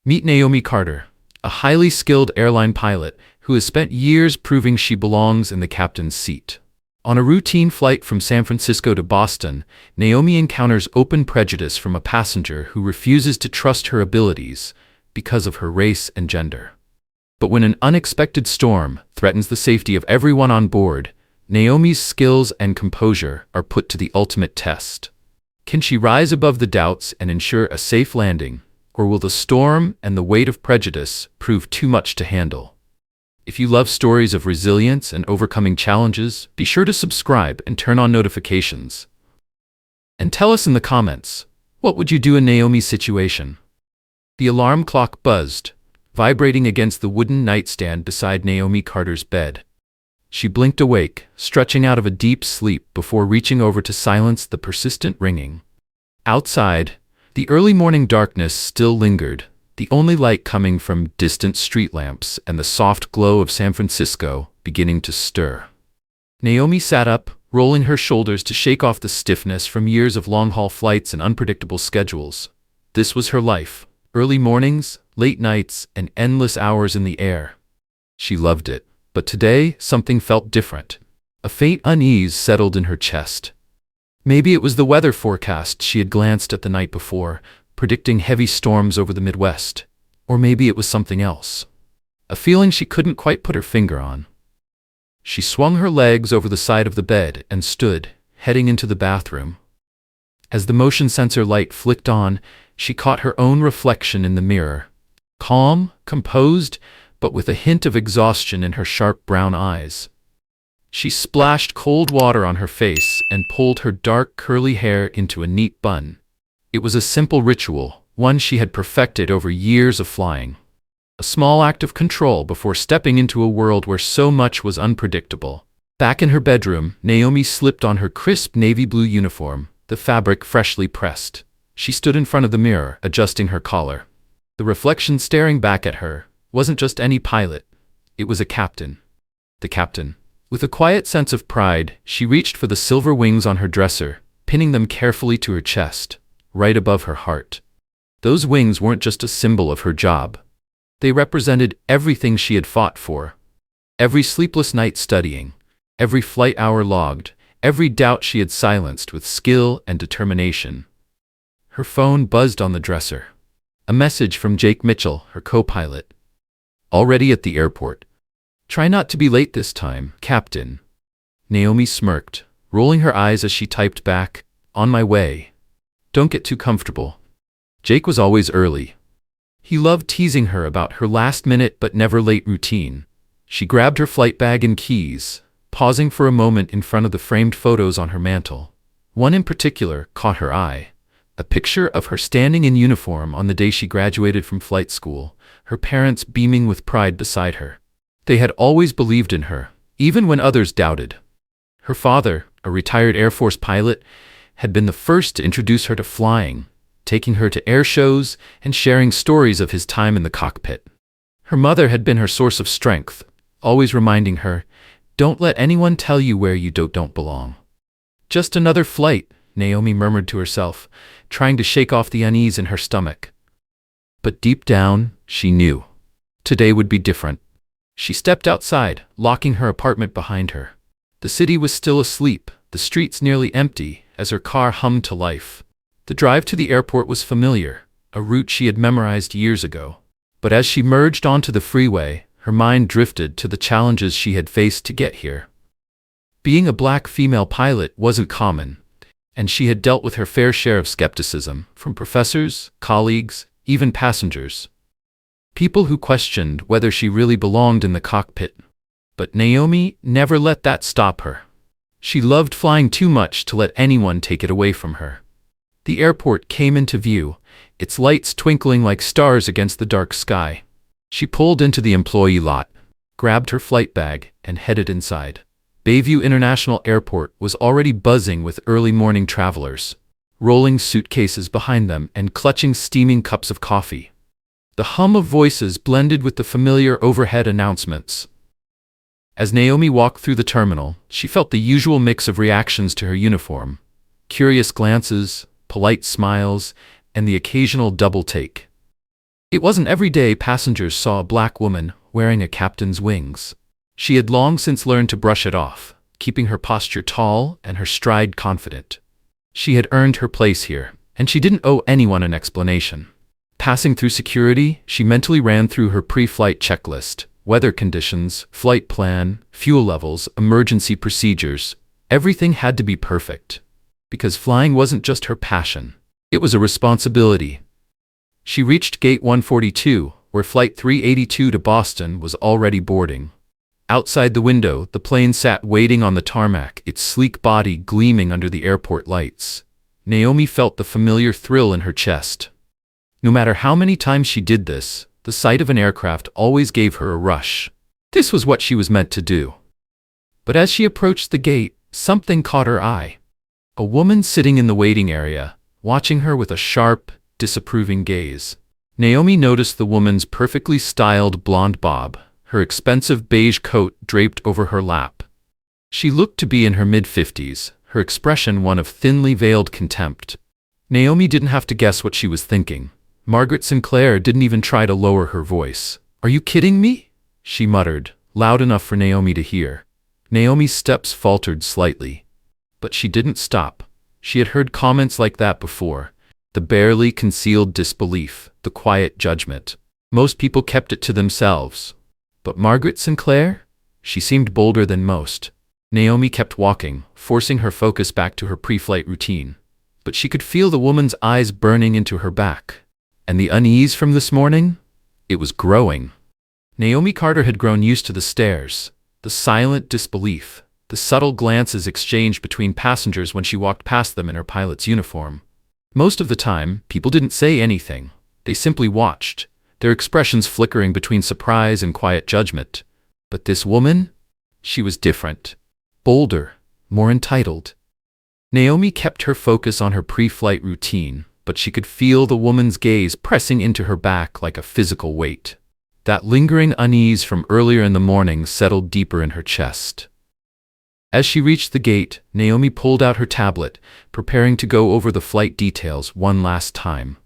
Meet Naomi Carter, a highly skilled airline pilot who has spent years proving she belongs in the captain's seat. On a routine flight from San Francisco to Boston, Naomi encounters open prejudice from a passenger who refuses to trust her abilities because of her race and gender. But when an unexpected storm threatens the safety of everyone on board, Naomi's skills and composure are put to the ultimate test. Can she rise above the doubts and ensure a safe landing, or will the storm and the weight of prejudice prove too much to handle? If you love stories of resilience and overcoming challenges, be sure to subscribe and turn on notifications. And tell us in the comments, what would you do in Naomi's situation? The alarm clock buzzed, vibrating against the wooden nightstand beside Naomi Carter's bed. She blinked awake, stretching out of a deep sleep before reaching over to silence the persistent ringing. Outside, the early morning darkness still lingered, the only light coming from distant street lamps and the soft glow of San Francisco beginning to stir. Naomi sat up, rolling her shoulders to shake off the stiffness from years of long-haul flights and unpredictable schedules. This was her life: early mornings, late nights, and endless hours in the air. She loved it, but today something felt different. A faint unease settled in her chest. Maybe it was the weather forecast she had glanced at the night before, predicting heavy storms over the Midwest. Or maybe it was something else. A feeling she couldn't quite put her finger on. She swung her legs over the side of the bed and stood, heading into the bathroom. As the motion sensor light flicked on, she caught her own reflection in the mirror. Calm, composed, but with a hint of exhaustion in her sharp brown eyes. She splashed cold water on her face and pulled her dark curly hair into a neat bun. It was a simple ritual, one she had perfected over years of flying. A small act of control before stepping into a world where so much was unpredictable. Back in her bedroom, Naomi slipped on her crisp navy blue uniform, the fabric freshly pressed. She stood in front of the mirror, adjusting her collar. The reflection staring back at her wasn't just any pilot. It was a captain. The captain. With a quiet sense of pride, she reached for the silver wings on her dresser, pinning them carefully to her chest, right above her heart. Those wings weren't just a symbol of her job. They represented everything she had fought for. Every sleepless night studying, every flight hour logged, every doubt she had silenced with skill and determination. Her phone buzzed on the dresser. A message from Jake Mitchell, her co-pilot. Already at the airport. Try not to be late this time, Captain. Naomi smirked, rolling her eyes as she typed back, on my way. Don't get too comfortable. Jake was always early. He loved teasing her about her last-minute but never-late routine. She grabbed her flight bag and keys, pausing for a moment in front of the framed photos on her mantel. One in particular caught her eye. A picture of her standing in uniform on the day she graduated from flight school, her parents beaming with pride beside her. They had always believed in her, even when others doubted. Her father, a retired Air Force pilot, had been the first to introduce her to flying, taking her to air shows and sharing stories of his time in the cockpit. Her mother had been her source of strength, always reminding her, don't let anyone tell you where you don't belong. Just another flight, Naomi murmured to herself, trying to shake off the unease in her stomach. But deep down, she knew. Today would be different. She stepped outside, locking her apartment behind her. The city was still asleep, the streets nearly empty, as her car hummed to life. The drive to the airport was familiar, a route she had memorized years ago. But as she merged onto the freeway, her mind drifted to the challenges she had faced to get here. Being a black female pilot wasn't common, and she had dealt with her fair share of skepticism from professors, colleagues, even passengers. People who questioned whether she really belonged in the cockpit. But Naomi never let that stop her. She loved flying too much to let anyone take it away from her. The airport came into view, its lights twinkling like stars against the dark sky. She pulled into the employee lot, grabbed her flight bag, and headed inside. Bayview International Airport was already buzzing with early morning travelers, rolling suitcases behind them and clutching steaming cups of coffee. The hum of voices blended with the familiar overhead announcements. As Naomi walked through the terminal, she felt the usual mix of reactions to her uniform: curious glances, polite smiles, and the occasional double take. It wasn't every day passengers saw a black woman wearing a captain's wings. She had long since learned to brush it off, keeping her posture tall and her stride confident. She had earned her place here, and she didn't owe anyone an explanation. Passing through security, she mentally ran through her pre-flight checklist: weather conditions, flight plan, fuel levels, emergency procedures. Everything had to be perfect. Because flying wasn't just her passion. It was a responsibility. She reached Gate 142, where Flight 382 to Boston was already boarding. Outside the window, the plane sat waiting on the tarmac, its sleek body gleaming under the airport lights. Naomi felt the familiar thrill in her chest. No matter how many times she did this, the sight of an aircraft always gave her a rush. This was what she was meant to do. But as she approached the gate, something caught her eye. A woman sitting in the waiting area, watching her with a sharp, disapproving gaze. Naomi noticed the woman's perfectly styled blonde bob, her expensive beige coat draped over her lap. She looked to be in her mid-50s, her expression one of thinly veiled contempt. Naomi didn't have to guess what she was thinking. Margaret Sinclair didn't even try to lower her voice. "Are you kidding me?" she muttered, loud enough for Naomi to hear. Naomi's steps faltered slightly. But she didn't stop. She had heard comments like that before. The barely concealed disbelief, the quiet judgment. Most people kept it to themselves. But Margaret Sinclair? She seemed bolder than most. Naomi kept walking, forcing her focus back to her pre-flight routine. But she could feel the woman's eyes burning into her back. And the unease from this morning? It was growing. Naomi Carter had grown used to the stares, the silent disbelief, the subtle glances exchanged between passengers when she walked past them in her pilot's uniform. Most of the time, people didn't say anything. They simply watched, their expressions flickering between surprise and quiet judgment. But this woman? She was different. Bolder, more entitled. Naomi kept her focus on her pre-flight routine, but she could feel the woman's gaze pressing into her back like a physical weight. That lingering unease from earlier in the morning settled deeper in her chest. As she reached the gate, Naomi pulled out her tablet, preparing to go over the flight details one last time.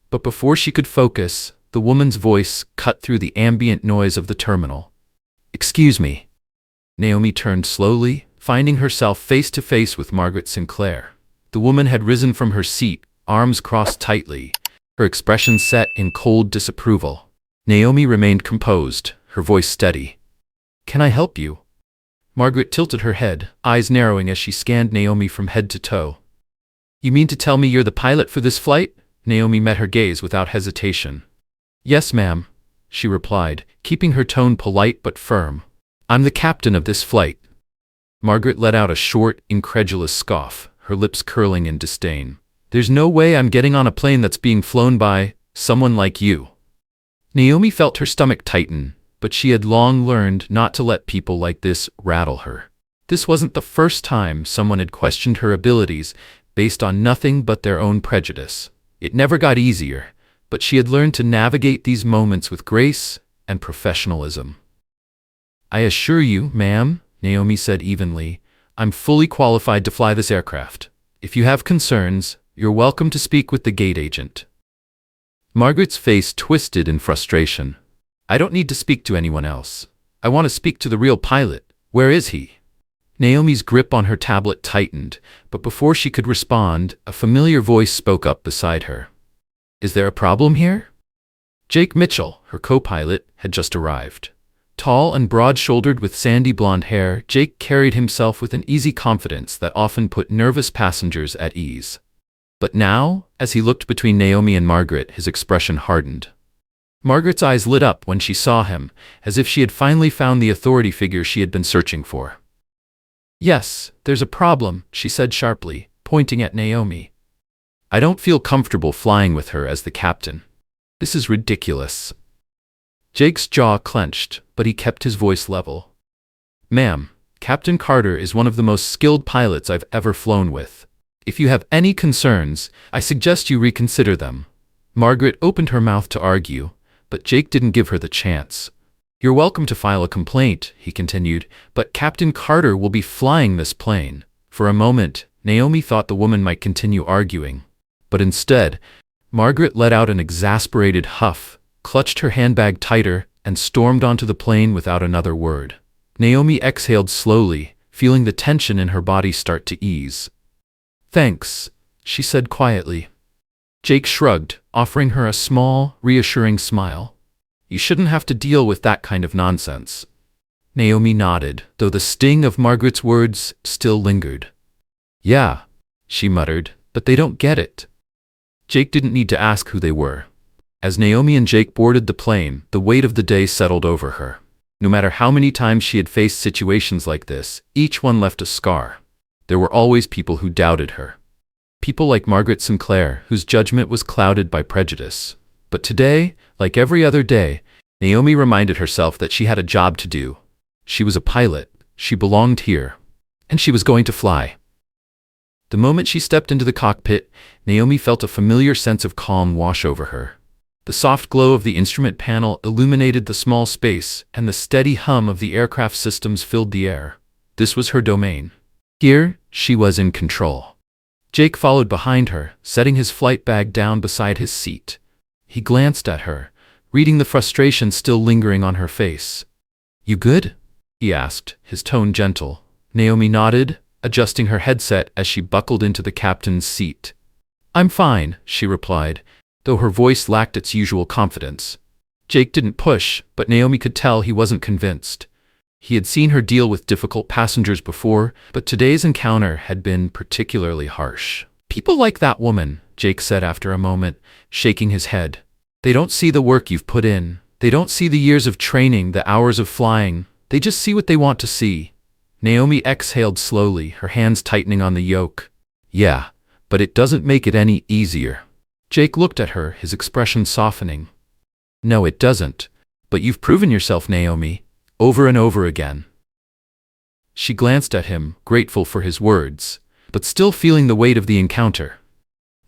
But before she could focus, the woman's voice cut through the ambient noise of the terminal. "Excuse me." Naomi turned slowly, finding herself face to face with Margaret Sinclair. The woman had risen from her seat, arms crossed tightly, her expression set in cold disapproval. Naomi remained composed, her voice steady. "Can I help you?" Margaret tilted her head, eyes narrowing as she scanned Naomi from head to toe. "You mean to tell me you're the pilot for this flight?" Naomi met her gaze without hesitation. "Yes, ma'am," she replied, keeping her tone polite but firm. "I'm the captain of this flight." Margaret let out a short, incredulous scoff, her lips curling in disdain. "There's no way I'm getting on a plane that's being flown by someone like you." Naomi felt her stomach tighten, but she had long learned not to let people like this rattle her. This wasn't the first time someone had questioned her abilities based on nothing but their own prejudice. It never got easier, but she had learned to navigate these moments with grace and professionalism. "I assure you, ma'am," Naomi said evenly, "I'm fully qualified to fly this aircraft. If you have concerns, you're welcome to speak with the gate agent." Margaret's face twisted in frustration. "I don't need to speak to anyone else. I want to speak to the real pilot. Where is he?" Naomi's grip on her tablet tightened, but before she could respond, a familiar voice spoke up beside her. "Is there a problem here?" Jake Mitchell, her co-pilot, had just arrived. Tall and broad-shouldered with sandy blonde hair, Jake carried himself with an easy confidence that often put nervous passengers at ease. But now, as he looked between Naomi and Margaret, his expression hardened. Margaret's eyes lit up when she saw him, as if she had finally found the authority figure she had been searching for. "Yes, there's a problem," she said sharply, pointing at Naomi. "I don't feel comfortable flying with her as the captain. This is ridiculous." Jake's jaw clenched, but he kept his voice level. "Ma'am, Captain Carter is one of the most skilled pilots I've ever flown with. If you have any concerns, I suggest you reconsider them." Margaret opened her mouth to argue, but Jake didn't give her the chance. "You're welcome to file a complaint," he continued, "but Captain Carter will be flying this plane." For a moment, Naomi thought the woman might continue arguing. But instead, Margaret let out an exasperated huff, clutched her handbag tighter, and stormed onto the plane without another word. Naomi exhaled slowly, feeling the tension in her body start to ease. "Thanks," she said quietly. Jake shrugged, offering her a small, reassuring smile. "You shouldn't have to deal with that kind of nonsense." Naomi nodded, though the sting of Margaret's words still lingered. "Yeah," she muttered, "but they don't get it." Jake didn't need to ask who they were. As Naomi and Jake boarded the plane, the weight of the day settled over her. No matter how many times she had faced situations like this, each one left a scar. There were always people who doubted her. People like Margaret Sinclair, whose judgment was clouded by prejudice. But today, like every other day, Naomi reminded herself that she had a job to do. She was a pilot, she belonged here, and she was going to fly. The moment she stepped into the cockpit, Naomi felt a familiar sense of calm wash over her. The soft glow of the instrument panel illuminated the small space, and the steady hum of the aircraft systems filled the air. This was her domain. Here, she was in control. Jake followed behind her, setting his flight bag down beside his seat. He glanced at her, reading the frustration still lingering on her face. "You good?" he asked, his tone gentle. Naomi nodded, adjusting her headset as she buckled into the captain's seat. "I'm fine," she replied, though her voice lacked its usual confidence. Jake didn't push, but Naomi could tell he wasn't convinced. He had seen her deal with difficult passengers before, but today's encounter had been particularly harsh. "People like that woman," Jake said after a moment, shaking his head. "They don't see the work you've put in. They don't see the years of training, the hours of flying. They just see what they want to see." Naomi exhaled slowly, her hands tightening on the yoke. "Yeah, but it doesn't make it any easier." Jake looked at her, his expression softening. "No, it doesn't. But you've proven yourself, Naomi, over and over again." She glanced at him, grateful for his words, but still feeling the weight of the encounter.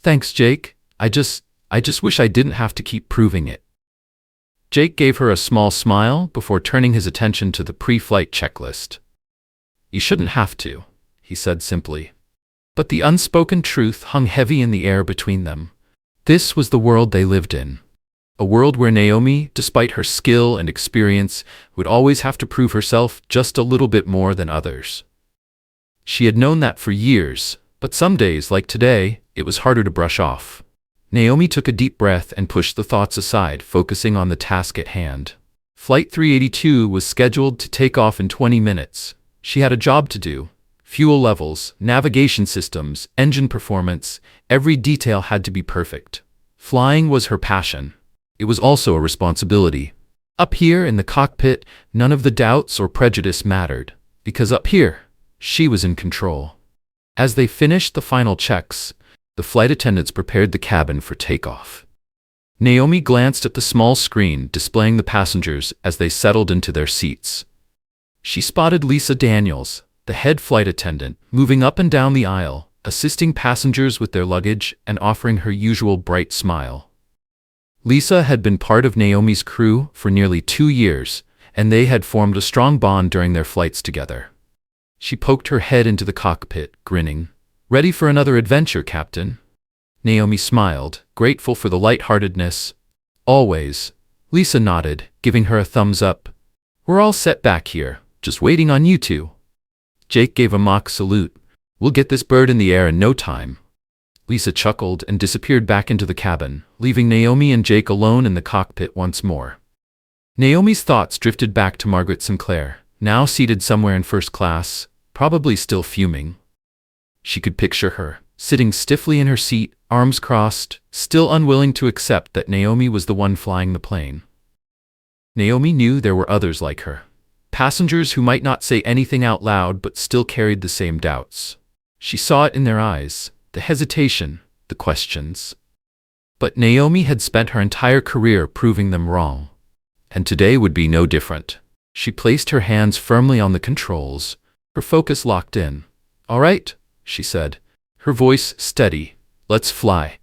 "Thanks, Jake. I just wish I didn't have to keep proving it." Jake gave her a small smile before turning his attention to the pre-flight checklist. "You shouldn't have to," he said simply. But the unspoken truth hung heavy in the air between them. This was the world they lived in. A world where Naomi, despite her skill and experience, would always have to prove herself just a little bit more than others. She had known that for years, but some days, like today, it was harder to brush off. Naomi took a deep breath and pushed the thoughts aside, focusing on the task at hand. Flight 382 was scheduled to take off in 20 minutes. She had a job to do. Fuel levels, navigation systems, engine performance, every detail had to be perfect. Flying was her passion. It was also a responsibility. Up here in the cockpit, none of the doubts or prejudice mattered, because up here, she was in control. As they finished the final checks, the flight attendants prepared the cabin for takeoff. Naomi glanced at the small screen displaying the passengers as they settled into their seats. She spotted Lisa Daniels, the head flight attendant, moving up and down the aisle, assisting passengers with their luggage and offering her usual bright smile. Lisa had been part of Naomi's crew for nearly 2 years, and they had formed a strong bond during their flights together. She poked her head into the cockpit, grinning. "Ready for another adventure, Captain?" Naomi smiled, grateful for the lightheartedness. "Always." Lisa nodded, giving her a thumbs up. "We're all set back here, just waiting on you two." Jake gave a mock salute. "We'll get this bird in the air in no time." Lisa chuckled and disappeared back into the cabin, leaving Naomi and Jake alone in the cockpit once more. Naomi's thoughts drifted back to Margaret Sinclair, now seated somewhere in first class, probably still fuming. She could picture her, sitting stiffly in her seat, arms crossed, still unwilling to accept that Naomi was the one flying the plane. Naomi knew there were others like her. Passengers who might not say anything out loud but still carried the same doubts. She saw it in their eyes, the hesitation, the questions. But Naomi had spent her entire career proving them wrong. And today would be no different. She placed her hands firmly on the controls, her focus locked in. "All right," she said, her voice steady. "Let's fly."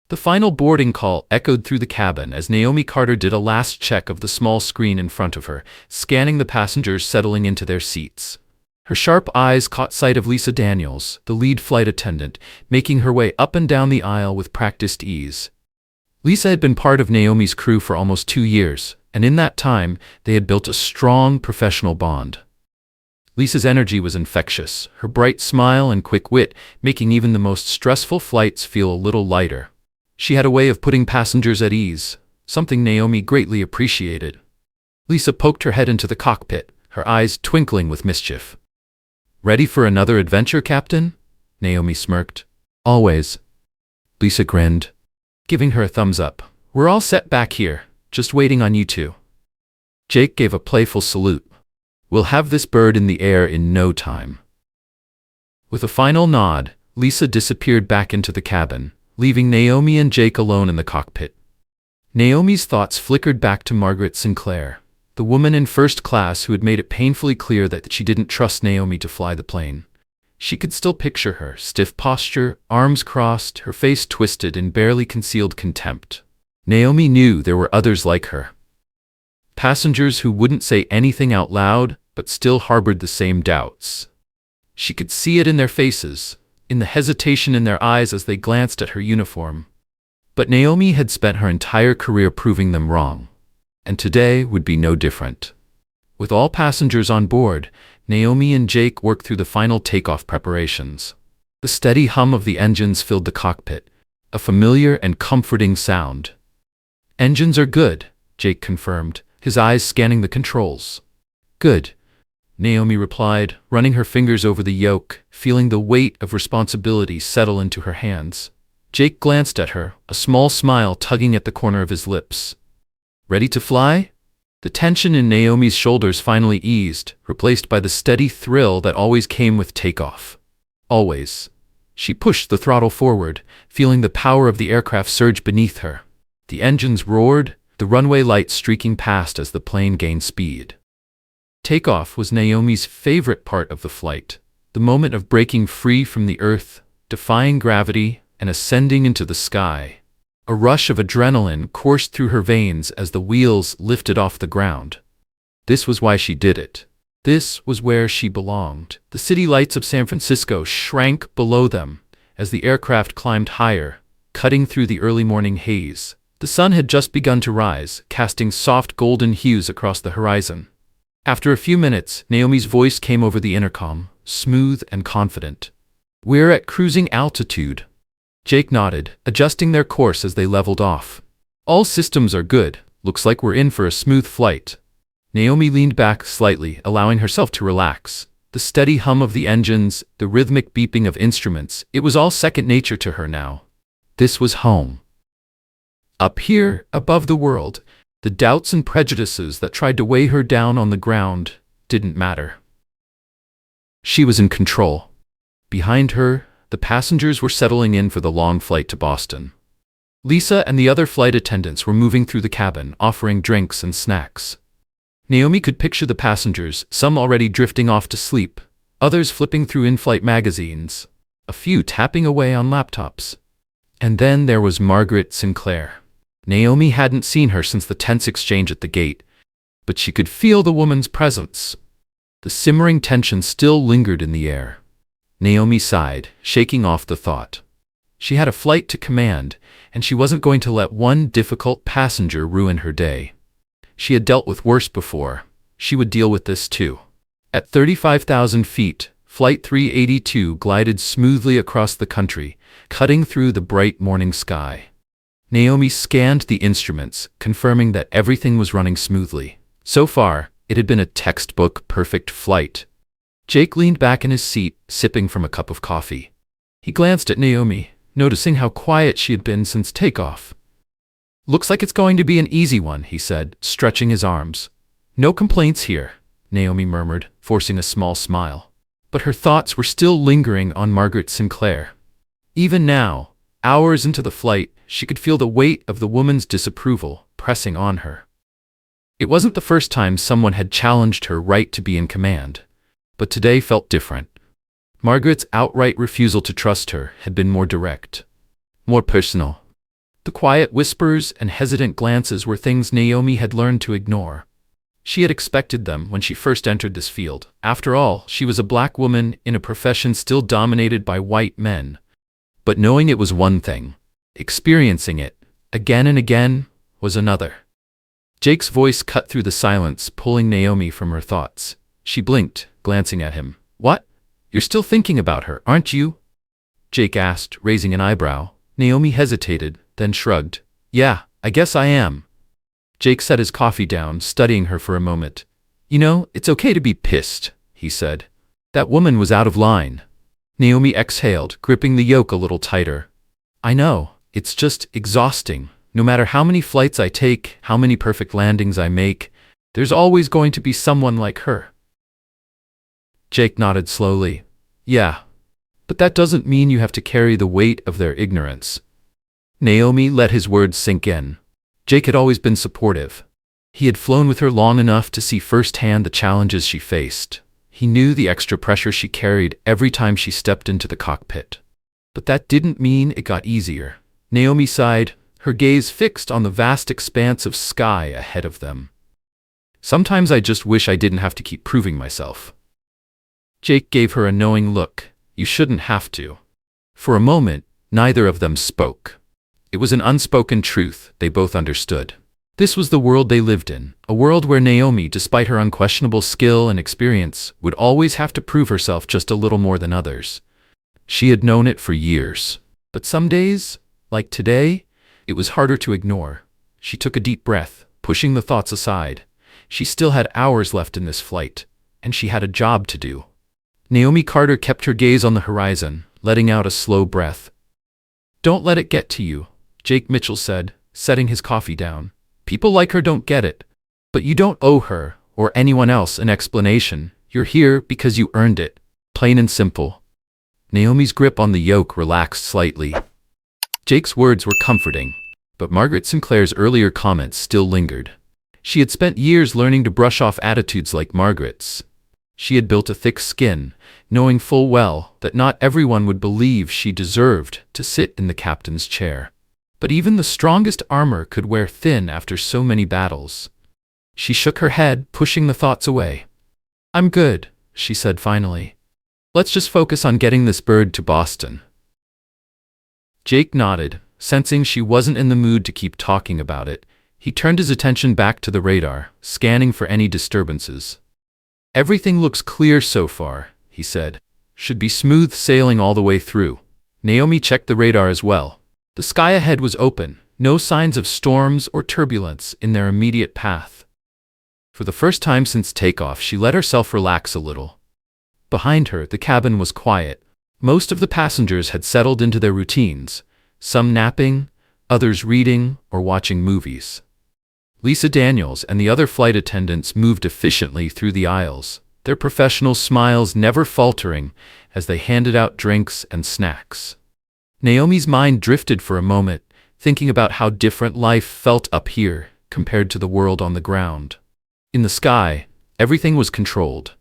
The final boarding call echoed through the cabin as Naomi Carter did a last check of the small screen in front of her, scanning the passengers settling into their seats. Her sharp eyes caught sight of Lisa Daniels, the lead flight attendant, making her way up and down the aisle with practiced ease. Lisa had been part of Naomi's crew for almost 2 years, and in that time, they had built a strong professional bond. Lisa's energy was infectious, her bright smile and quick wit making even the most stressful flights feel a little lighter. She had a way of putting passengers at ease, something Naomi greatly appreciated. Lisa poked her head into the cockpit, her eyes twinkling with mischief. "Ready for another adventure, Captain?" Naomi smirked. "Always." Lisa grinned, giving her a thumbs up. "We're all set back here, just waiting on you two." Jake gave a playful salute. "We'll have this bird in the air in no time." With a final nod, Lisa disappeared back into the cabin, leaving Naomi and Jake alone in the cockpit. Naomi's thoughts flickered back to Margaret Sinclair, the woman in first class who had made it painfully clear that she didn't trust Naomi to fly the plane. She could still picture her, stiff posture, arms crossed, her face twisted in barely concealed contempt. Naomi knew there were others like her. Passengers who wouldn't say anything out loud, but still harbored the same doubts. She could see it in their faces, in the hesitation in their eyes as they glanced at her uniform. But Naomi had spent her entire career proving them wrong, and today would be no different. With all passengers on board, Naomi and Jake worked through the final takeoff preparations. The steady hum of the engines filled the cockpit, a familiar and comforting sound. "Engines are good," Jake confirmed, his eyes scanning the controls. "Good," Naomi replied, running her fingers over the yoke, feeling the weight of responsibility settle into her hands. Jake glanced at her, a small smile tugging at the corner of his lips. "Ready to fly?" The tension in Naomi's shoulders finally eased, replaced by the steady thrill that always came with takeoff. Always. She pushed the throttle forward, feeling the power of the aircraft surge beneath her. The engines roared, the runway lights streaking past as the plane gained speed. Takeoff was Naomi's favorite part of the flight, the moment of breaking free from the earth, defying gravity, and ascending into the sky. A rush of adrenaline coursed through her veins as the wheels lifted off the ground. This was why she did it. This was where she belonged. The city lights of San Francisco shrank below them as the aircraft climbed higher, cutting through the early morning haze. The sun had just begun to rise, casting soft golden hues across the horizon. After a few minutes, Naomi's voice came over the intercom, smooth and confident. "We're at cruising altitude." Jake nodded, adjusting their course as they leveled off. "All systems are good. Looks like we're in for a smooth flight." Naomi leaned back slightly, allowing herself to relax. The steady hum of the engines, the rhythmic beeping of instruments, it was all second nature to her now. This was home. Up here, above the world, the doubts and prejudices that tried to weigh her down on the ground didn't matter. She was in control. Behind her, the passengers were settling in for the long flight to Boston. Lisa and the other flight attendants were moving through the cabin, offering drinks and snacks. Naomi could picture the passengers, some already drifting off to sleep, others flipping through in-flight magazines, a few tapping away on laptops. And then there was Margaret Sinclair. Naomi hadn't seen her since the tense exchange at the gate, but she could feel the woman's presence. The simmering tension still lingered in the air. Naomi sighed, shaking off the thought. She had a flight to command, and she wasn't going to let one difficult passenger ruin her day. She had dealt with worse before. She would deal with this too. At 35,000 feet, Flight 382 glided smoothly across the country, cutting through the bright morning sky. Naomi scanned the instruments, confirming that everything was running smoothly. So far, it had been a textbook perfect flight. Jake leaned back in his seat, sipping from a cup of coffee. He glanced at Naomi, noticing how quiet she had been since takeoff. "Looks like it's going to be an easy one," he said, stretching his arms. "No complaints here," Naomi murmured, forcing a small smile. But her thoughts were still lingering on Margaret Sinclair. Even now, hours into the flight, she could feel the weight of the woman's disapproval pressing on her. It wasn't the first time someone had challenged her right to be in command, but today felt different. Margaret's outright refusal to trust her had been more direct, more personal. The quiet whispers and hesitant glances were things Naomi had learned to ignore. She had expected them when she first entered this field. After all, she was a black woman in a profession still dominated by white men. But knowing it was one thing. Experiencing it, Again and again was another. Jake's voice cut through the silence, pulling Naomi from her thoughts. She blinked, glancing at him. What? You're still thinking about her, aren't you? Jake asked, raising an eyebrow. Naomi hesitated, then shrugged. Yeah, I guess I am. Jake set his coffee down, studying her for a moment. You know, it's okay to be pissed, he said. That woman was out of line. Naomi exhaled, gripping the yoke a little tighter. I know, it's just exhausting. No matter how many flights I take, how many perfect landings I make, there's always going to be someone like her. Jake nodded slowly. Yeah, but that doesn't mean you have to carry the weight of their ignorance. Naomi let his words sink in. Jake had always been supportive. He had flown with her long enough to see firsthand the challenges she faced. He knew the extra pressure she carried every time she stepped into the cockpit. But that didn't mean it got easier. Naomi sighed, her gaze fixed on the vast expanse of sky ahead of them. Sometimes I just wish I didn't have to keep proving myself. Jake gave her a knowing look. You shouldn't have to. For a moment, neither of them spoke. It was an unspoken truth they both understood. This was the world they lived in, a world where Naomi, despite her unquestionable skill and experience, would always have to prove herself just a little more than others. She had known it for years. But some days, like today, it was harder to ignore. She took a deep breath, pushing the thoughts aside. She still had hours left in this flight, and she had a job to do. Naomi Carter kept her gaze on the horizon, letting out a slow breath. Don't let it get to you, Jake Mitchell said, setting his coffee down. People like her don't get it. But you don't owe her, or anyone else, an explanation. You're here because you earned it. Plain and simple. Naomi's grip on the yoke relaxed slightly. Jake's words were comforting, but Margaret Sinclair's earlier comments still lingered. She had spent years learning to brush off attitudes like Margaret's. She had built a thick skin, knowing full well that not everyone would believe she deserved to sit in the captain's chair. But even the strongest armor could wear thin after so many battles. She shook her head, pushing the thoughts away. I'm good, she said finally. Let's just focus on getting this bird to Boston. Jake nodded, sensing she wasn't in the mood to keep talking about it. He turned his attention back to the radar, scanning for any disturbances. Everything looks clear so far, he said. Should be smooth sailing all the way through. Naomi checked the radar as well. The sky ahead was open, no signs of storms or turbulence in their immediate path. For the first time since takeoff, she let herself relax a little. Behind her, the cabin was quiet. Most of the passengers had settled into their routines, some napping, others reading or watching movies. Lisa Daniels and the other flight attendants moved efficiently through the aisles, their professional smiles never faltering as they handed out drinks and snacks. Naomi's mind drifted for a moment, thinking about how different life felt up here compared to the world on the ground. In the sky, everything was controlled.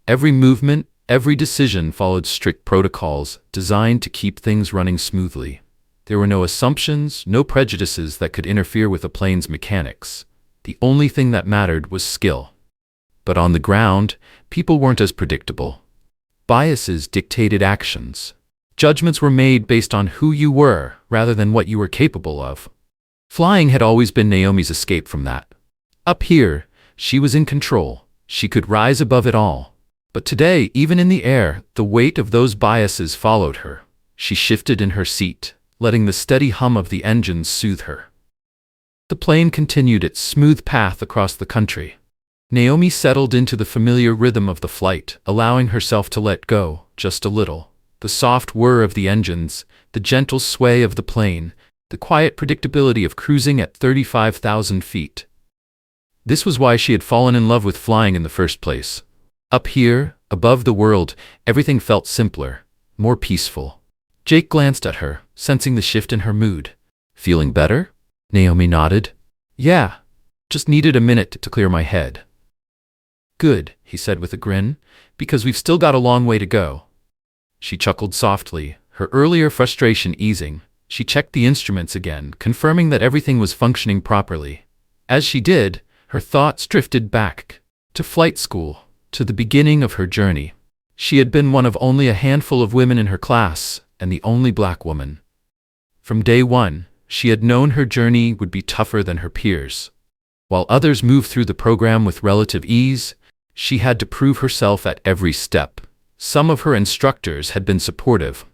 Every movement, every decision followed strict protocols designed to keep things running smoothly. There were no assumptions, no prejudices that could interfere with a plane's mechanics. The only thing that mattered was skill. But on the ground, people weren't as predictable. Biases dictated actions. Judgments were made based on who you were rather than what you were capable of. Flying had always been Naomi's escape from that. Up here, she was in control. She could rise above it all. But today, even in the air, the weight of those biases followed her. She shifted in her seat, letting the steady hum of the engines soothe her. The plane continued its smooth path across the country. Naomi settled into the familiar rhythm of the flight, allowing herself to let go, just a little. The soft whir of the engines, the gentle sway of the plane, the quiet predictability of cruising at 35,000 feet. This was why she had fallen in love with flying in the first place. Up here, above the world, everything felt simpler, more peaceful. Jake glanced at her, sensing the shift in her mood. Feeling better? Naomi nodded. Yeah, just needed a minute to clear my head. Good, he said with a grin, because we've still got a long way to go. She chuckled softly, her earlier frustration easing. She checked the instruments again, confirming that everything was functioning properly. As she did, her thoughts drifted back to flight school, to the beginning of her journey. She had been one of only a handful of women in her class, and the only black woman. From day one, She had known her journey would be tougher than her peers. While others moved through the program with relative ease, she had to prove herself at every step. Some of her instructors had been supportive.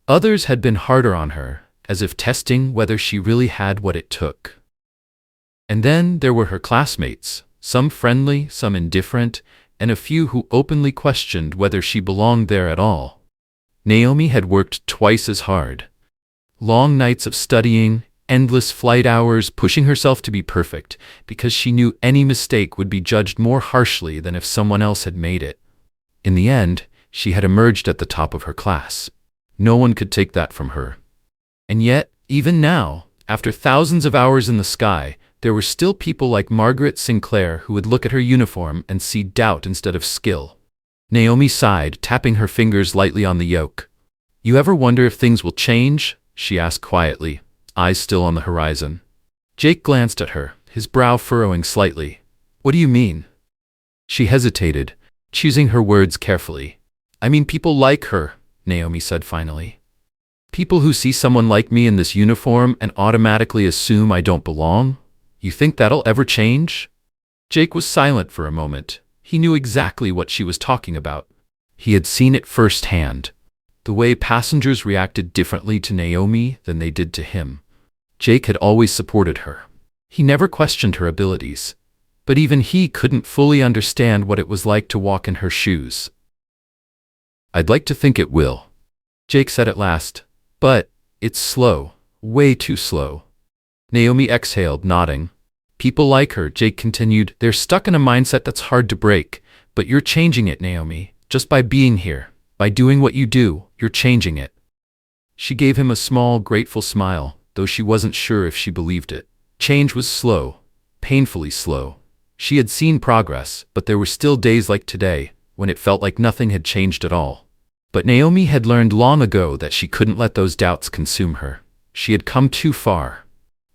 Others had been harder on her, as if testing whether she really had what it took. And then there were her classmates, some friendly, some indifferent, and a few who openly questioned whether she belonged there at all. Naomi had worked twice as hard. Long nights of studying, endless flight hours, pushing herself to be perfect, because she knew any mistake would be judged more harshly than if someone else had made it. In the end, she had emerged at the top of her class. No one could take that from her. And yet, even now, after thousands of hours in the sky, there were still people like Margaret Sinclair who would look at her uniform and see doubt instead of skill. Naomi sighed, tapping her fingers lightly on the yoke. "You ever wonder if things will change?" she asked quietly, eyes still on the horizon. Jake glanced at her, his brow furrowing slightly. "What do you mean?" She hesitated, choosing her words carefully. "I mean people like her," Naomi said finally. "People who see someone like me in this uniform and automatically assume I don't belong? You think that'll ever change?" Jake was silent for a moment. He knew exactly what she was talking about. He had seen it firsthand. The way passengers reacted differently to Naomi than they did to him. Jake had always supported her. He never questioned her abilities. But even he couldn't fully understand what it was like to walk in her shoes. "I'd like to think it will," Jake said at last. "But it's slow, way too slow." Naomi exhaled, nodding. "People like her," Jake continued. "They're stuck in a mindset that's hard to break. But you're changing it, Naomi, just by being here. By doing what you do, you're changing it." She gave him a small, grateful smile, though she wasn't sure if she believed it. Change was slow, painfully slow. She had seen progress, but there were still days like today, when it felt like nothing had changed at all. But Naomi had learned long ago that she couldn't let those doubts consume her. She had come too far,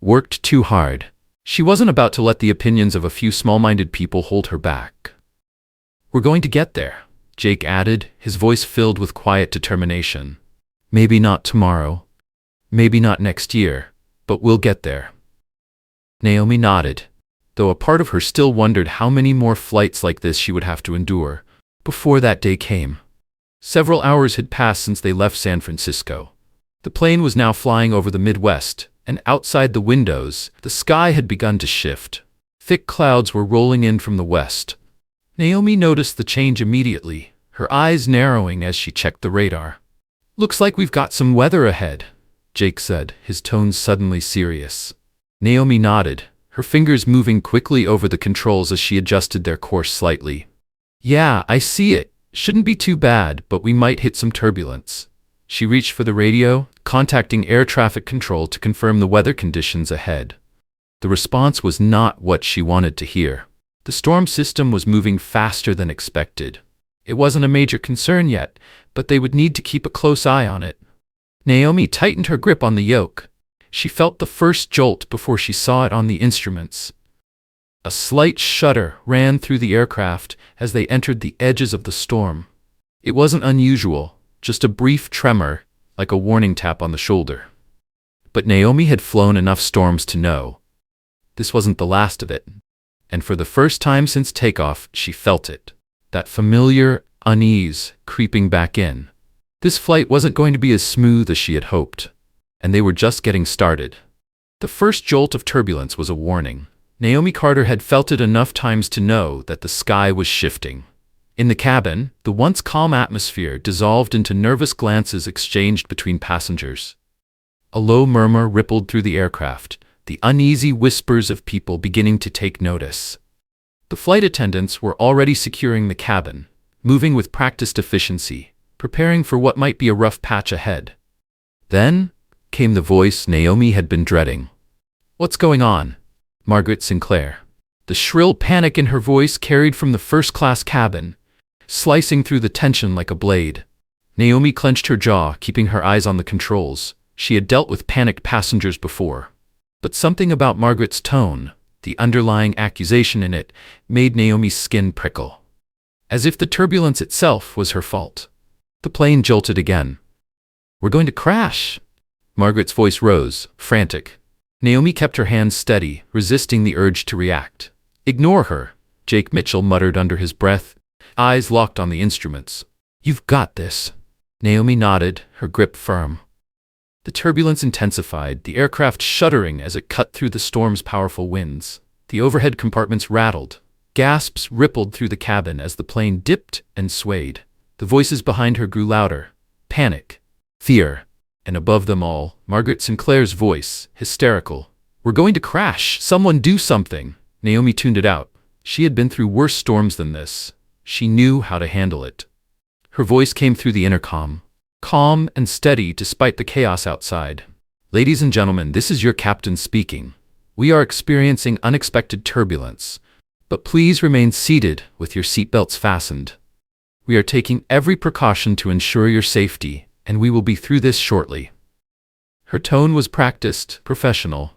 worked too hard. She wasn't about to let the opinions of a few small-minded people hold her back. "We're going to get there," Jake added, his voice filled with quiet determination. "Maybe not tomorrow, maybe not next year, but we'll get there." Naomi nodded, though a part of her still wondered how many more flights like this she would have to endure before that day came. Several hours had passed since they left San Francisco. The plane was now flying over the Midwest, and outside the windows, the sky had begun to shift. Thick clouds were rolling in from the west. Naomi noticed the change immediately, her eyes narrowing as she checked the radar. "Looks like we've got some weather ahead," Jake said, his tone suddenly serious. Naomi nodded, her fingers moving quickly over the controls as she adjusted their course slightly. "Yeah, I see it. Shouldn't be too bad, but we might hit some turbulence." She reached for the radio, contacting air traffic control to confirm the weather conditions ahead. The response was not what she wanted to hear. The storm system was moving faster than expected. It wasn't a major concern yet, but they would need to keep a close eye on it. Naomi tightened her grip on the yoke. She felt the first jolt before she saw it on the instruments. A slight shudder ran through the aircraft as they entered the edges of the storm. It wasn't unusual, just a brief tremor, like a warning tap on the shoulder. But Naomi had flown enough storms to know this wasn't the last of it. And for the first time since takeoff, she felt it. That familiar unease creeping back in. This flight wasn't going to be as smooth as she had hoped. And they were just getting started. The first jolt of turbulence was a warning. Naomi Carter had felt it enough times to know that the sky was shifting. In the cabin, the once calm atmosphere dissolved into nervous glances exchanged between passengers. A low murmur rippled through the aircraft, the uneasy whispers of people beginning to take notice. The flight attendants were already securing the cabin, moving with practiced efficiency, preparing for what might be a rough patch ahead. Then came the voice Naomi had been dreading. "What's going on?" Margaret Sinclair. The shrill panic in her voice carried from the first-class cabin, slicing through the tension like a blade. Naomi clenched her jaw, keeping her eyes on the controls. She had dealt with panicked passengers before. But something about Margaret's tone, the underlying accusation in it, made Naomi's skin prickle. As if the turbulence itself was her fault. The plane jolted again. "We're going to crash!" Margaret's voice rose, frantic. Naomi kept her hands steady, resisting the urge to react. "Ignore her," Jake Mitchell muttered under his breath, eyes locked on the instruments. "You've got this." Naomi nodded, her grip firm. The turbulence intensified, the aircraft shuddering as it cut through the storm's powerful winds. The overhead compartments rattled. Gasps rippled through the cabin as the plane dipped and swayed. The voices behind her grew louder. Panic. Fear. And above them all, Margaret Sinclair's voice, hysterical. "We're going to crash! Someone do something!" Naomi tuned it out. She had been through worse storms than this. She knew how to handle it. Her voice came through the intercom, calm and steady despite the chaos outside. "Ladies and gentlemen, this is your captain speaking. We are experiencing unexpected turbulence, but please remain seated with your seatbelts fastened. We are taking every precaution to ensure your safety, and we will be through this shortly." Her tone was practiced, professional,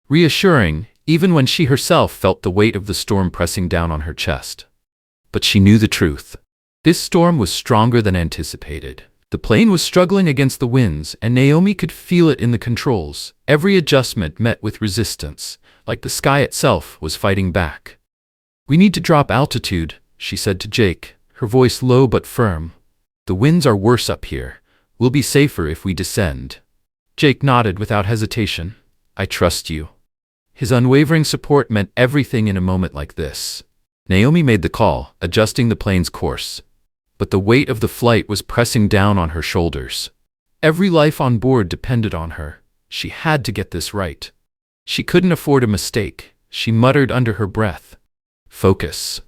reassuring, even when she herself felt the weight of the storm pressing down on her chest. But she knew the truth. This storm was stronger than anticipated. The plane was struggling against the winds, and Naomi could feel it in the controls. Every adjustment met with resistance, like the sky itself was fighting back. "We need to drop altitude," she said to Jake, her voice low but firm. "The winds are worse up here. We'll be safer if we descend." Jake nodded without hesitation. "I trust you." His unwavering support meant everything in a moment like this. Naomi made the call, adjusting the plane's course. But the weight of the flight was pressing down on her shoulders. Every life on board depended on her. She had to get this right. She couldn't afford a mistake. She muttered under her breath. "Focus."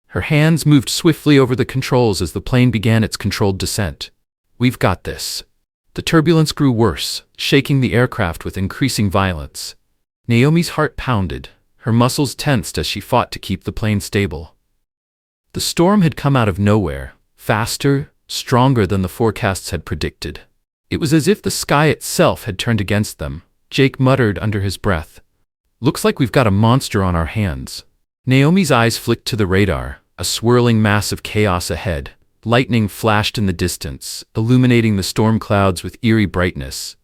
Her hands moved swiftly over the controls as the plane began its controlled descent. "We've got this." The turbulence grew worse, shaking the aircraft with increasing violence. Naomi's heart pounded, her muscles tensed as she fought to keep the plane stable. The storm had come out of nowhere, faster, stronger than the forecasts had predicted. It was as if the sky itself had turned against them. Jake muttered under his breath. "Looks like we've got a monster on our hands." Naomi's eyes flicked to the radar, a swirling mass of chaos ahead. Lightning flashed in the distance, illuminating the storm clouds with eerie brightness.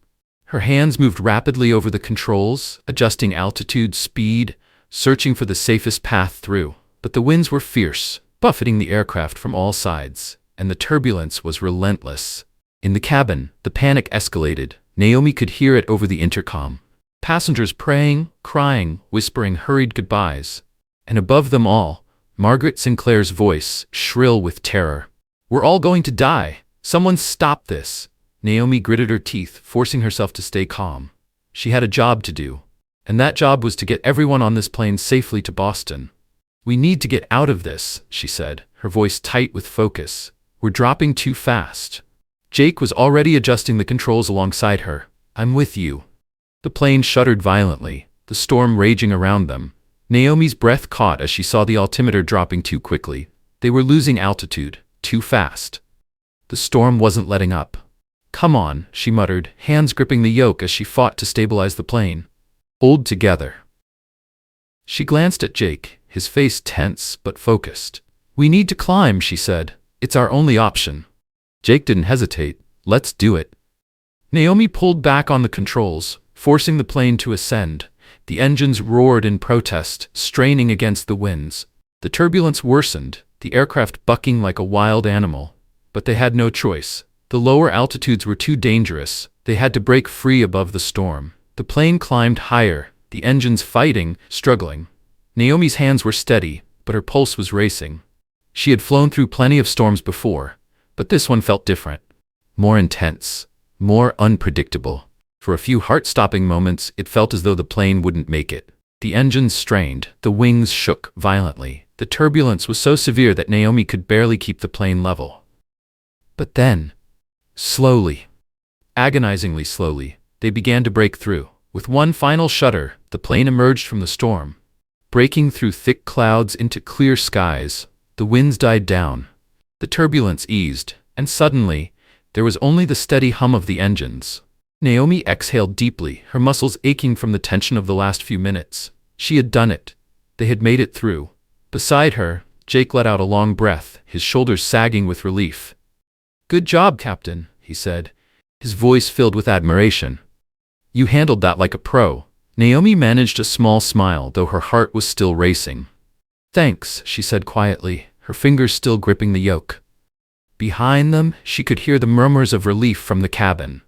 Her hands moved rapidly over the controls, adjusting altitude, speed, searching for the safest path through. But the winds were fierce, buffeting the aircraft from all sides, and the turbulence was relentless. In the cabin, the panic escalated. Naomi could hear it over the intercom. Passengers praying, crying, whispering hurried goodbyes. And above them all, Margaret Sinclair's voice, shrill with terror. "We're all going to die. Someone stop this." Naomi gritted her teeth, forcing herself to stay calm. She had a job to do, and that job was to get everyone on this plane safely to Boston. "We need to get out of this," she said, her voice tight with focus. "We're dropping too fast." Jake was already adjusting the controls alongside her. "I'm with you." The plane shuddered violently, the storm raging around them. Naomi's breath caught as she saw the altimeter dropping too quickly. They were losing altitude. Too fast. The storm wasn't letting up. "Come on," she muttered, hands gripping the yoke as she fought to stabilize the plane. "Hold together." She glanced at Jake, his face tense but focused. "We need to climb," she said. "It's our only option." Jake didn't hesitate. "Let's do it." Naomi pulled back on the controls, forcing the plane to ascend. The engines roared in protest, straining against the winds. The turbulence worsened, the aircraft bucking like a wild animal. But they had no choice. The lower altitudes were too dangerous. They had to break free above the storm. The plane climbed higher, the engines fighting, struggling. Naomi's hands were steady, but her pulse was racing. She had flown through plenty of storms before, but this one felt different. More intense, more unpredictable. For a few heart-stopping moments, it felt as though the plane wouldn't make it. The engines strained, the wings shook violently. The turbulence was so severe that Naomi could barely keep the plane level. But then, slowly, agonizingly slowly, they began to break through. With one final shudder, the plane emerged from the storm. Breaking through thick clouds into clear skies, the winds died down. The turbulence eased, and suddenly, there was only the steady hum of the engines. Naomi exhaled deeply, her muscles aching from the tension of the last few minutes. She had done it. They had made it through. Beside her, Jake let out a long breath, his shoulders sagging with relief. "Good job, Captain," he said, his voice filled with admiration. "You handled that like a pro." Naomi managed a small smile, though her heart was still racing. "Thanks," she said quietly, her fingers still gripping the yoke. Behind them, she could hear the murmurs of relief from the cabin.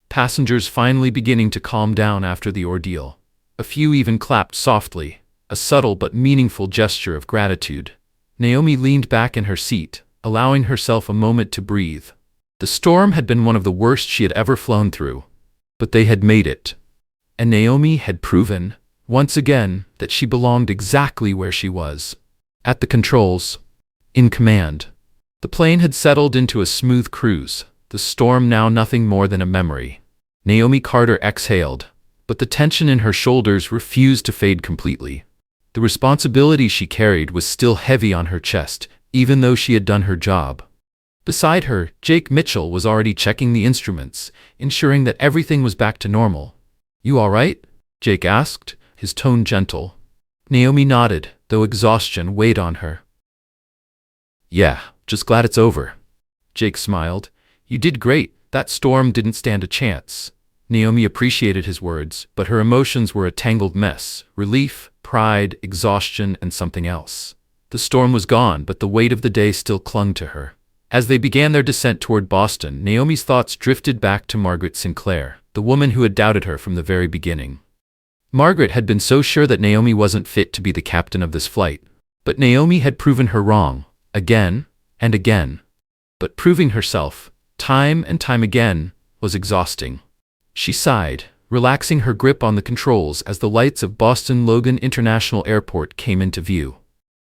Passengers finally beginning to calm down after the ordeal. A few even clapped softly, a subtle but meaningful gesture of gratitude. Naomi leaned back in her seat, allowing herself a moment to breathe. The storm had been one of the worst she had ever flown through. But they had made it. And Naomi had proven, once again, that she belonged exactly where she was. At the controls. In command. The plane had settled into a smooth cruise, the storm now nothing more than a memory. Naomi Carter exhaled, but the tension in her shoulders refused to fade completely. The responsibility she carried was still heavy on her chest, even though she had done her job. Beside her, Jake Mitchell was already checking the instruments, ensuring that everything was back to normal. "You all right?" Jake asked, his tone gentle. Naomi nodded, though exhaustion weighed on her. "Yeah, just glad it's over." Jake smiled. "You did great. That storm didn't stand a chance." Naomi appreciated his words, but her emotions were a tangled mess: relief, pride, exhaustion, and something else. The storm was gone, but the weight of the day still clung to her. As they began their descent toward Boston, Naomi's thoughts drifted back to Margaret Sinclair, the woman who had doubted her from the very beginning. Margaret had been so sure that Naomi wasn't fit to be the captain of this flight. But Naomi had proven her wrong, again and again. But proving herself, time and time again, was exhausting. She sighed, relaxing her grip on the controls as the lights of Boston Logan International Airport came into view.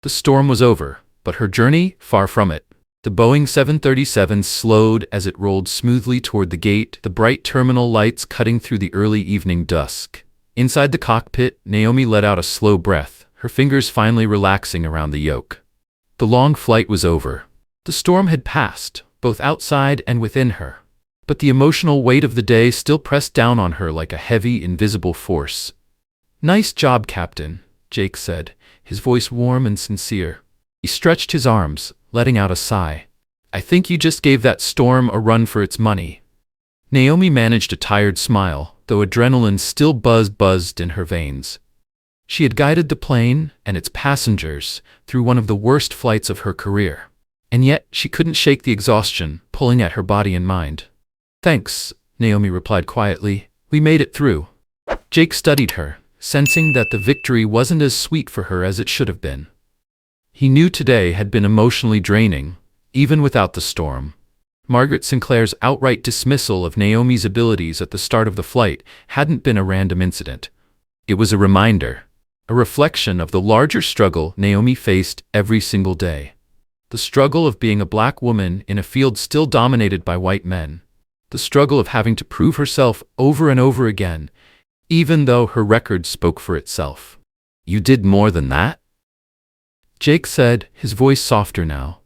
The storm was over, but her journey, far from it. The Boeing 737 slowed as it rolled smoothly toward the gate, the bright terminal lights cutting through the early evening dusk. Inside the cockpit, Naomi let out a slow breath, her fingers finally relaxing around the yoke. The long flight was over. The storm had passed, both outside and within her. But the emotional weight of the day still pressed down on her like a heavy, invisible force. "Nice job, Captain," Jake said, his voice warm and sincere. He stretched his arms, letting out a sigh. "I think you just gave that storm a run for its money." Naomi managed a tired smile, though adrenaline still buzzed in her veins. She had guided the plane and its passengers through one of the worst flights of her career. And yet she couldn't shake the exhaustion pulling at her body and mind. "Thanks," Naomi replied quietly. "We made it through." Jake studied her, sensing that the victory wasn't as sweet for her as it should have been. He knew today had been emotionally draining, even without the storm. Margaret Sinclair's outright dismissal of Naomi's abilities at the start of the flight hadn't been a random incident. It was a reminder, a reflection of the larger struggle Naomi faced every single day. The struggle of being a black woman in a field still dominated by white men. The struggle of having to prove herself over and over again, even though her record spoke for itself. "You did more than that?" Jake said, his voice softer now.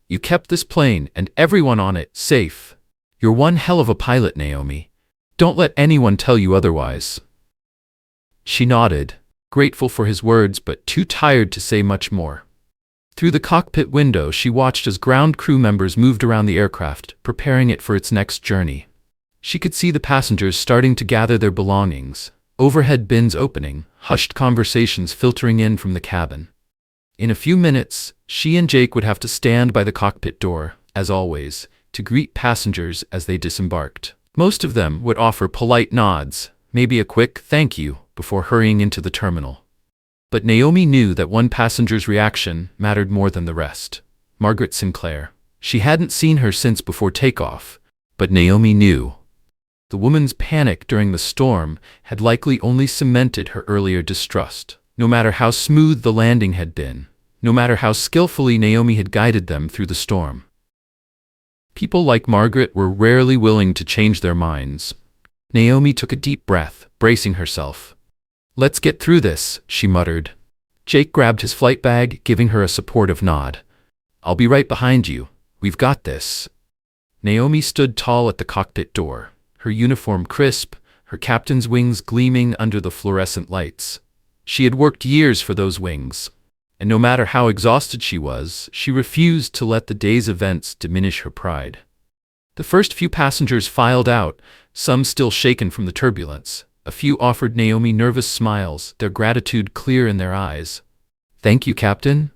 "You kept this plane and everyone on it safe. You're one hell of a pilot, Naomi. Don't let anyone tell you otherwise." She nodded, grateful for his words but too tired to say much more. Through the cockpit window, she watched as ground crew members moved around the aircraft, preparing it for its next journey. She could see the passengers starting to gather their belongings, overhead bins opening, hushed conversations filtering in from the cabin. In a few minutes, she and Jake would have to stand by the cockpit door, as always, to greet passengers as they disembarked. Most of them would offer polite nods, maybe a quick thank you, before hurrying into the terminal. But Naomi knew that one passenger's reaction mattered more than the rest. Margaret Sinclair. She hadn't seen her since before takeoff, but Naomi knew. The woman's panic during the storm had likely only cemented her earlier distrust. No matter how smooth the landing had been, no matter how skillfully Naomi had guided them through the storm. People like Margaret were rarely willing to change their minds. Naomi took a deep breath, bracing herself. "Let's get through this," she muttered. Jake grabbed his flight bag, giving her a supportive nod. "I'll be right behind you. We've got this." Naomi stood tall at the cockpit door, her uniform crisp, her captain's wings gleaming under the fluorescent lights. She had worked years for those wings, and no matter how exhausted she was, she refused to let the day's events diminish her pride. The first few passengers filed out, some still shaken from the turbulence. A few offered Naomi nervous smiles, their gratitude clear in their eyes. "Thank you, Captain.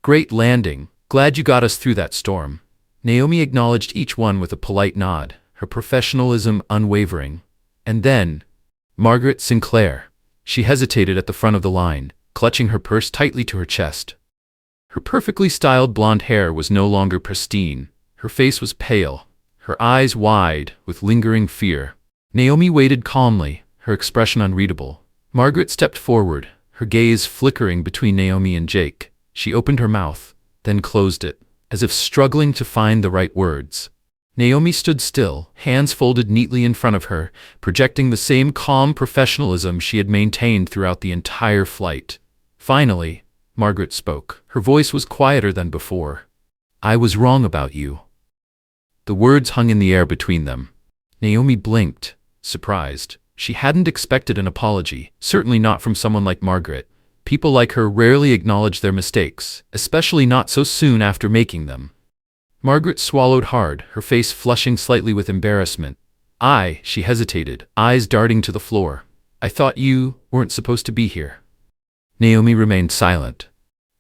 Great landing. Glad you got us through that storm." Naomi acknowledged each one with a polite nod, her professionalism unwavering. And then, Margaret Sinclair. She hesitated at the front of the line, clutching her purse tightly to her chest. Her perfectly styled blonde hair was no longer pristine. Her face was pale, her eyes wide with lingering fear. Naomi waited calmly, her expression unreadable. Margaret stepped forward, her gaze flickering between Naomi and Jake. She opened her mouth, then closed it, as if struggling to find the right words. Naomi stood still, hands folded neatly in front of her, projecting the same calm professionalism she had maintained throughout the entire flight. Finally, Margaret spoke. Her voice was quieter than before. "I was wrong about you." The words hung in the air between them. Naomi blinked, surprised. She hadn't expected an apology, certainly not from someone like Margaret. People like her rarely acknowledge their mistakes, especially not so soon after making them. Margaret swallowed hard, her face flushing slightly with embarrassment. She hesitated, eyes darting to the floor. "I thought you weren't supposed to be here." Naomi remained silent.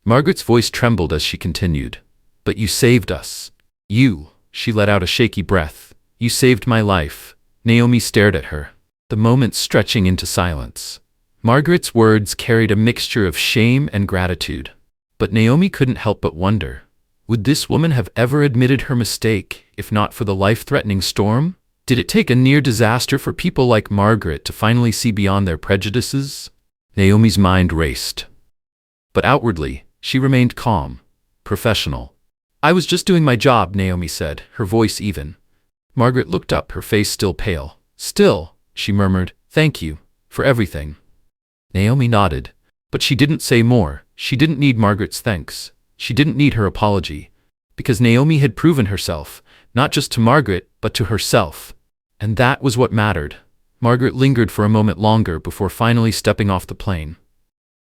Margaret's voice trembled as she continued. "But you saved us. You," she let out a shaky breath. "You saved my life." Naomi stared at her, the moment stretching into silence. Margaret's words carried a mixture of shame and gratitude. But Naomi couldn't help but wonder, would this woman have ever admitted her mistake, if not for the life-threatening storm? Did it take a near disaster for people like Margaret to finally see beyond their prejudices? Naomi's mind raced. But outwardly, she remained calm, professional. "I was just doing my job," Naomi said, her voice even. Margaret looked up, her face still pale. "Still," she murmured, "thank you for everything." Naomi nodded, but she didn't say more. She didn't need Margaret's thanks. She didn't need her apology, because Naomi had proven herself, not just to Margaret, but to herself. And that was what mattered. Margaret lingered for a moment longer before finally stepping off the plane.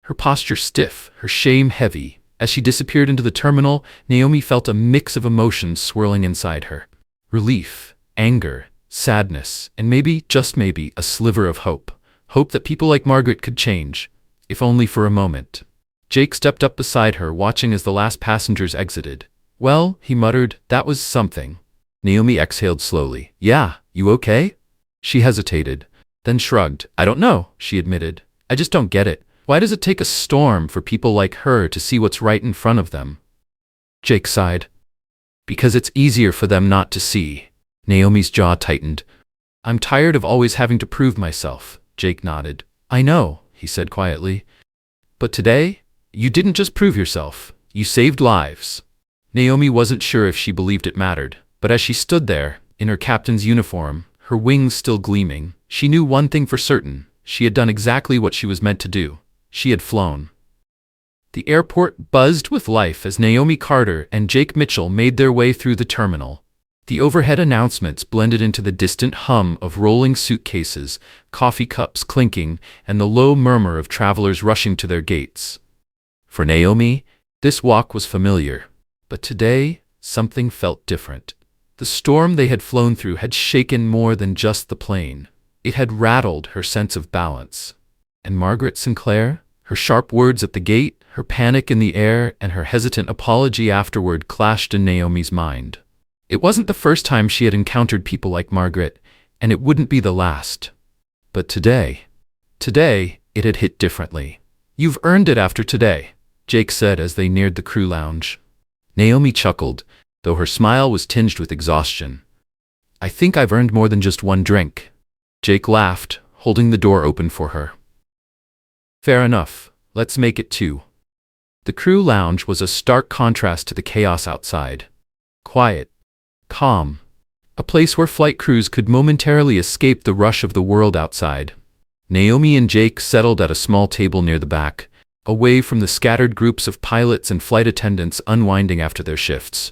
Her posture stiff, her shame heavy. As she disappeared into the terminal, Naomi felt a mix of emotions swirling inside her. Relief, anger, sadness, and maybe, just maybe, a sliver of hope. Hope that people like Margaret could change, if only for a moment. Jake stepped up beside her, watching as the last passengers exited. "Well," he muttered, "that was something." Naomi exhaled slowly. "Yeah, you okay?" She hesitated, then shrugged. "I don't know," she admitted. "I just don't get it. Why does it take a storm for people like her to see what's right in front of them?" Jake sighed. "Because it's easier for them not to see." Naomi's jaw tightened. "I'm tired of always having to prove myself," Jake nodded. "I know," he said quietly. "But today, you didn't just prove yourself. You saved lives." Naomi wasn't sure if she believed it mattered, but as she stood there, in her captain's uniform, her wings still gleaming, she knew one thing for certain. She had done exactly what she was meant to do. She had flown. The airport buzzed with life as Naomi Carter and Jake Mitchell made their way through the terminal. The overhead announcements blended into the distant hum of rolling suitcases, coffee cups clinking, and the low murmur of travelers rushing to their gates. For Naomi, this walk was familiar. But today, something felt different. The storm they had flown through had shaken more than just the plane. It had rattled her sense of balance. And Margaret Sinclair? Her sharp words at the gate, her panic in the air, and her hesitant apology afterward clashed in Naomi's mind. It wasn't the first time she had encountered people like Margaret, and it wouldn't be the last. But today, it had hit differently. "You've earned it after today," Jake said as they neared the crew lounge. Naomi chuckled, though her smile was tinged with exhaustion. "I think I've earned more than just one drink." Jake laughed, holding the door open for her. "Fair enough, let's make it two." The crew lounge was a stark contrast to the chaos outside. Quiet, calm, a place where flight crews could momentarily escape the rush of the world outside. Naomi and Jake settled at a small table near the back, away from the scattered groups of pilots and flight attendants unwinding after their shifts.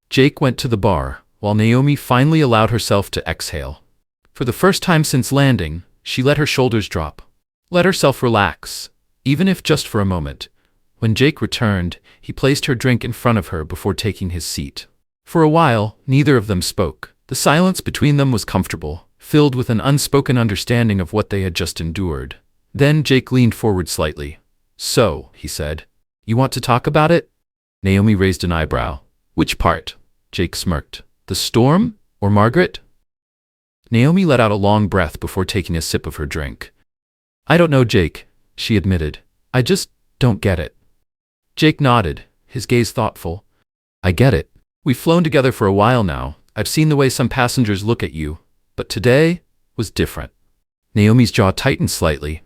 Jake went to the bar, while Naomi finally allowed herself to exhale. For the first time since landing, she let her shoulders drop. Let herself relax, even if just for a moment. When Jake returned, he placed her drink in front of her before taking his seat. For a while, neither of them spoke. The silence between them was comfortable, filled with an unspoken understanding of what they had just endured. Then Jake leaned forward slightly. "So," he said, "you want to talk about it?" Naomi raised an eyebrow. "Which part?" Jake smirked. "The storm? Or Margaret?" Naomi let out a long breath before taking a sip of her drink. "I don't know, Jake," she admitted. "I just don't get it." Jake nodded, his gaze thoughtful. "I get it. We've flown together for a while now. I've seen the way some passengers look at you. But today was different." Naomi's jaw tightened slightly.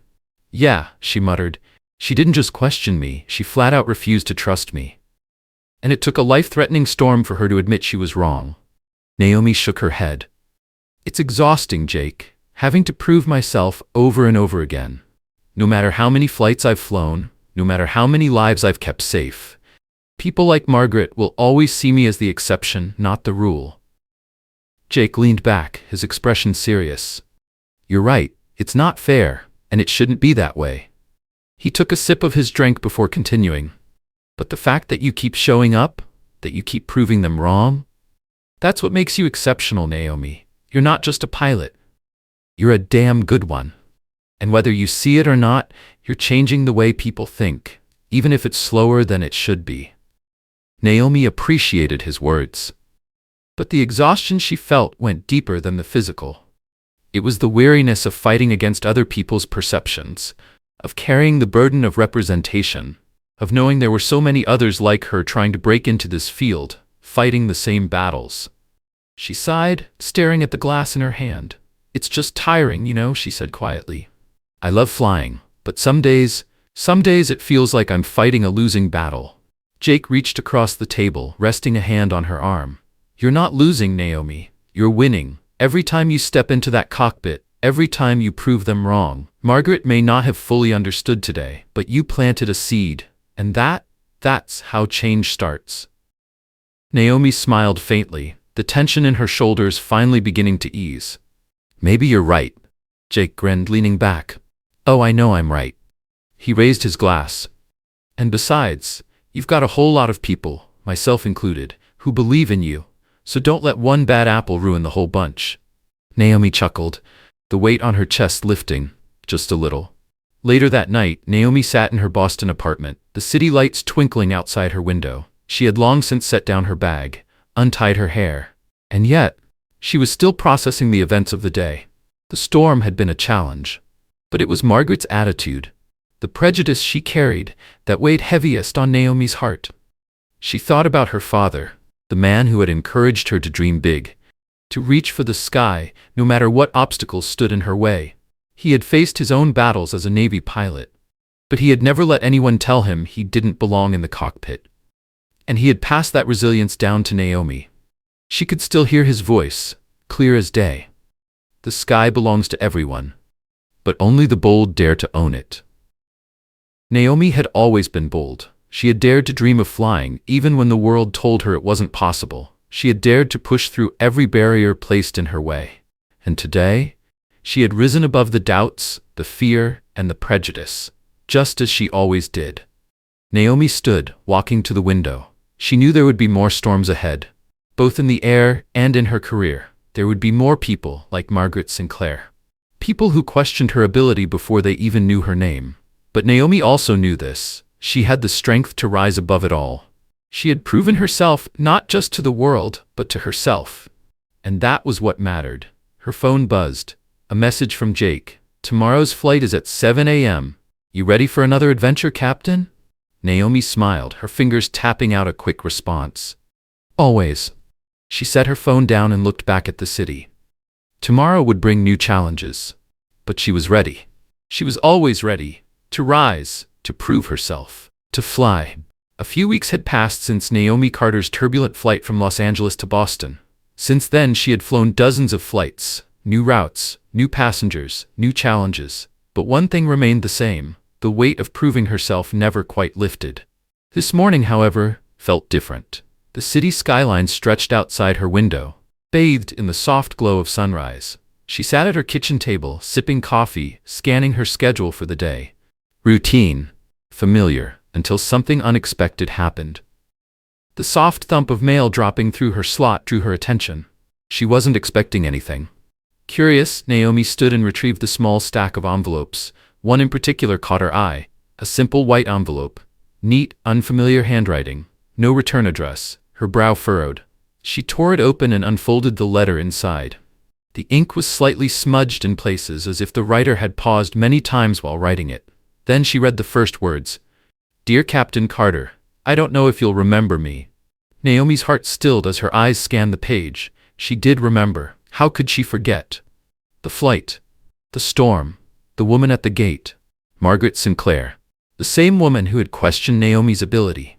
"Yeah," she muttered. "She didn't just question me, she flat out refused to trust me. And it took a life-threatening storm for her to admit she was wrong." Naomi shook her head. "It's exhausting, Jake, having to prove myself over and over again. No matter how many flights I've flown, no matter how many lives I've kept safe, people like Margaret will always see me as the exception, not the rule." Jake leaned back, his expression serious. "You're right, it's not fair, and it shouldn't be that way." He took a sip of his drink before continuing. "But the fact that you keep showing up, that you keep proving them wrong, that's what makes you exceptional, Naomi. You're not just a pilot. You're a damn good one. And whether you see it or not, you're changing the way people think, even if it's slower than it should be." Naomi appreciated his words. But the exhaustion she felt went deeper than the physical. It was the weariness of fighting against other people's perceptions, of carrying the burden of representation, of knowing there were so many others like her trying to break into this field, fighting the same battles. She sighed, staring at the glass in her hand. "It's just tiring, you know," she said quietly. "I love flying, but some days it feels like I'm fighting a losing battle." Jake reached across the table, resting a hand on her arm. "You're not losing, Naomi. You're winning. Every time you step into that cockpit, every time you prove them wrong. Margaret may not have fully understood today, but you planted a seed, and that's how change starts." Naomi smiled faintly, the tension in her shoulders finally beginning to ease. "Maybe you're right." Jake grinned, leaning back. "Oh, I know I'm right." He raised his glass. "And besides, you've got a whole lot of people, myself included, who believe in you. So don't let one bad apple ruin the whole bunch." Naomi chuckled, the weight on her chest lifting, just a little. Later that night, Naomi sat in her Boston apartment, the city lights twinkling outside her window. She had long since set down her bag, untied her hair. And yet, she was still processing the events of the day. The storm had been a challenge. But it was Margaret's attitude, the prejudice she carried, that weighed heaviest on Naomi's heart. She thought about her father, the man who had encouraged her to dream big, to reach for the sky, no matter what obstacles stood in her way. He had faced his own battles as a Navy pilot, but he had never let anyone tell him he didn't belong in the cockpit. And he had passed that resilience down to Naomi. She could still hear his voice, clear as day. "The sky belongs to everyone, but only the bold dare to own it." Naomi had always been bold. She had dared to dream of flying, even when the world told her it wasn't possible. She had dared to push through every barrier placed in her way. And today, she had risen above the doubts, the fear, and the prejudice, just as she always did. Naomi stood, walking to the window. She knew there would be more storms ahead, both in the air and in her career. There would be more people like Margaret Sinclair. People who questioned her ability before they even knew her name. But Naomi also knew this. She had the strength to rise above it all. She had proven herself not just to the world, but to herself. And that was what mattered. Her phone buzzed. A message from Jake. "Tomorrow's flight is at 7 a.m. You ready for another adventure, Captain?" Naomi smiled, her fingers tapping out a quick response. "Always." She set her phone down and looked back at the city. Tomorrow would bring new challenges. But she was ready. She was always ready. To rise, to prove herself, to fly. A few weeks had passed since Naomi Carter's turbulent flight from Los Angeles to Boston. Since then, she had flown dozens of flights, new routes, new passengers, new challenges. But one thing remained the same. The weight of proving herself never quite lifted. This morning, however, felt different. The city skyline stretched outside her window, bathed in the soft glow of sunrise. She sat at her kitchen table, sipping coffee, scanning her schedule for the day. Routine, familiar, until something unexpected happened. The soft thump of mail dropping through her slot drew her attention. She wasn't expecting anything. Curious, Naomi stood and retrieved the small stack of envelopes. One in particular caught her eye. A simple white envelope. Neat, unfamiliar handwriting. No return address. Her brow furrowed. She tore it open and unfolded the letter inside. The ink was slightly smudged in places, as if the writer had paused many times while writing it. Then she read the first words. Dear Captain Carter, I don't know if you'll remember me. Naomi's heart stilled as her eyes scanned the page. She did remember. How could she forget? The flight. The storm. The woman at the gate. Margaret Sinclair. The same woman who had questioned Naomi's ability.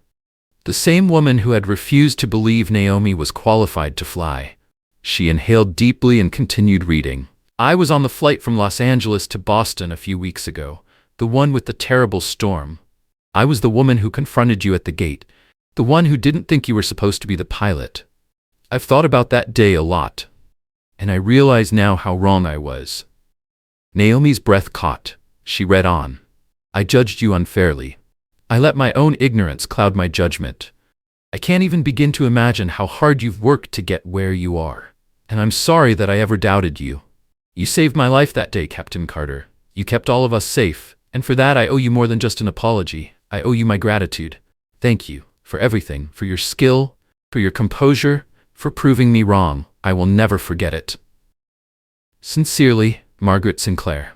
The same woman who had refused to believe Naomi was qualified to fly. She inhaled deeply and continued reading. I was on the flight from Los Angeles to Boston a few weeks ago, the one with the terrible storm. I was the woman who confronted you at the gate, the one who didn't think you were supposed to be the pilot. I've thought about that day a lot, and I realize now how wrong I was. Naomi's breath caught. She read on. I judged you unfairly. I let my own ignorance cloud my judgment. I can't even begin to imagine how hard you've worked to get where you are. And I'm sorry that I ever doubted you. You saved my life that day, Captain Carter. You kept all of us safe, and for that I owe you more than just an apology. I owe you my gratitude. Thank you for everything, for your skill, for your composure, for proving me wrong. I will never forget it. Sincerely, Margaret Sinclair.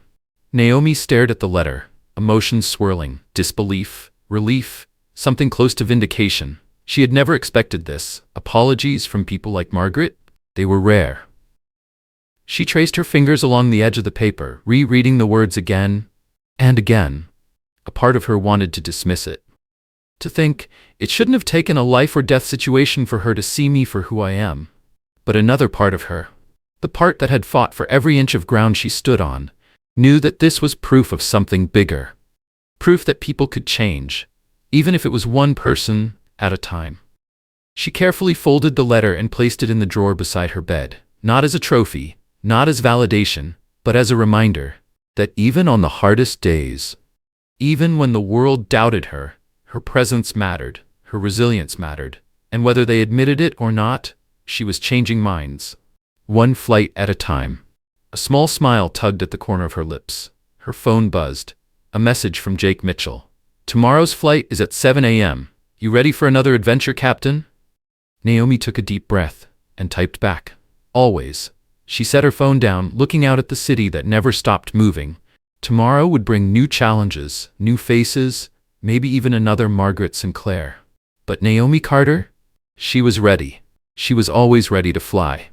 Naomi stared at the letter, emotions swirling, disbelief, relief, something close to vindication. She had never expected this. Apologies from people like Margaret? They were rare. She traced her fingers along the edge of the paper, rereading the words again and again. A part of her wanted to dismiss it. To think, it shouldn't have taken a life or death situation for her to see me for who I am. But another part of her, the part that had fought for every inch of ground she stood on, knew that this was proof of something bigger. Proof that people could change, even if it was one person at a time. She carefully folded the letter and placed it in the drawer beside her bed, not as a trophy, not as validation, but as a reminder that even on the hardest days, even when the world doubted her, her presence mattered, her resilience mattered, and whether they admitted it or not, she was changing minds. One flight at a time. A small smile tugged at the corner of her lips. Her phone buzzed. A message from Jake Mitchell. Tomorrow's flight is at 7 a.m. You ready for another adventure, Captain? Naomi took a deep breath and typed back. Always. She set her phone down, looking out at the city that never stopped moving. Tomorrow would bring new challenges, new faces, maybe even another Margaret Sinclair. But Naomi Carter? She was ready. She was always ready to fly.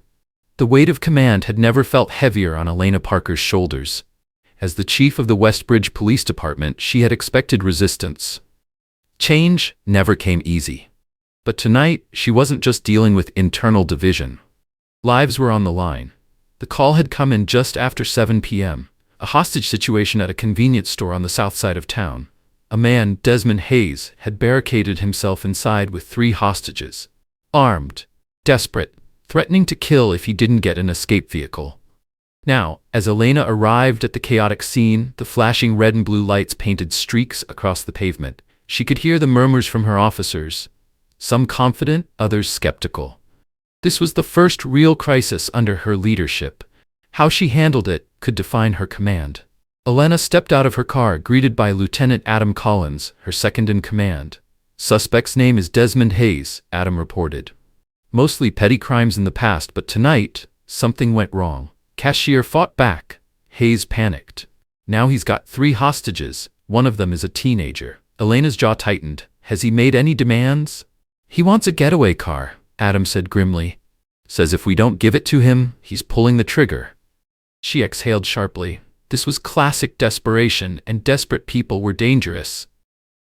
The weight of command had never felt heavier on Elena Parker's shoulders. As the chief of the Westbridge Police Department, she had expected resistance. Change never came easy. But tonight, she wasn't just dealing with internal division. Lives were on the line. The call had come in just after 7 p.m., a hostage situation at a convenience store on the south side of town. A man, Desmond Hayes, had barricaded himself inside with 3 hostages. Armed, desperate, threatening to kill if he didn't get an escape vehicle. Now, as Elena arrived at the chaotic scene, the flashing red and blue lights painted streaks across the pavement. She could hear the murmurs from her officers, some confident, others skeptical. This was the first real crisis under her leadership. How she handled it could define her command. Elena stepped out of her car, greeted by Lieutenant Adam Collins, her second in command. Suspect's name is Desmond Hayes, Adam reported. Mostly petty crimes in the past, but tonight, something went wrong. Cashier fought back. Hayes panicked. Now he's got 3 hostages. One of them is a teenager. Elena's jaw tightened. Has he made any demands? He wants a getaway car, Adam said grimly. Says if we don't give it to him, he's pulling the trigger. She exhaled sharply. This was classic desperation, and desperate people were dangerous.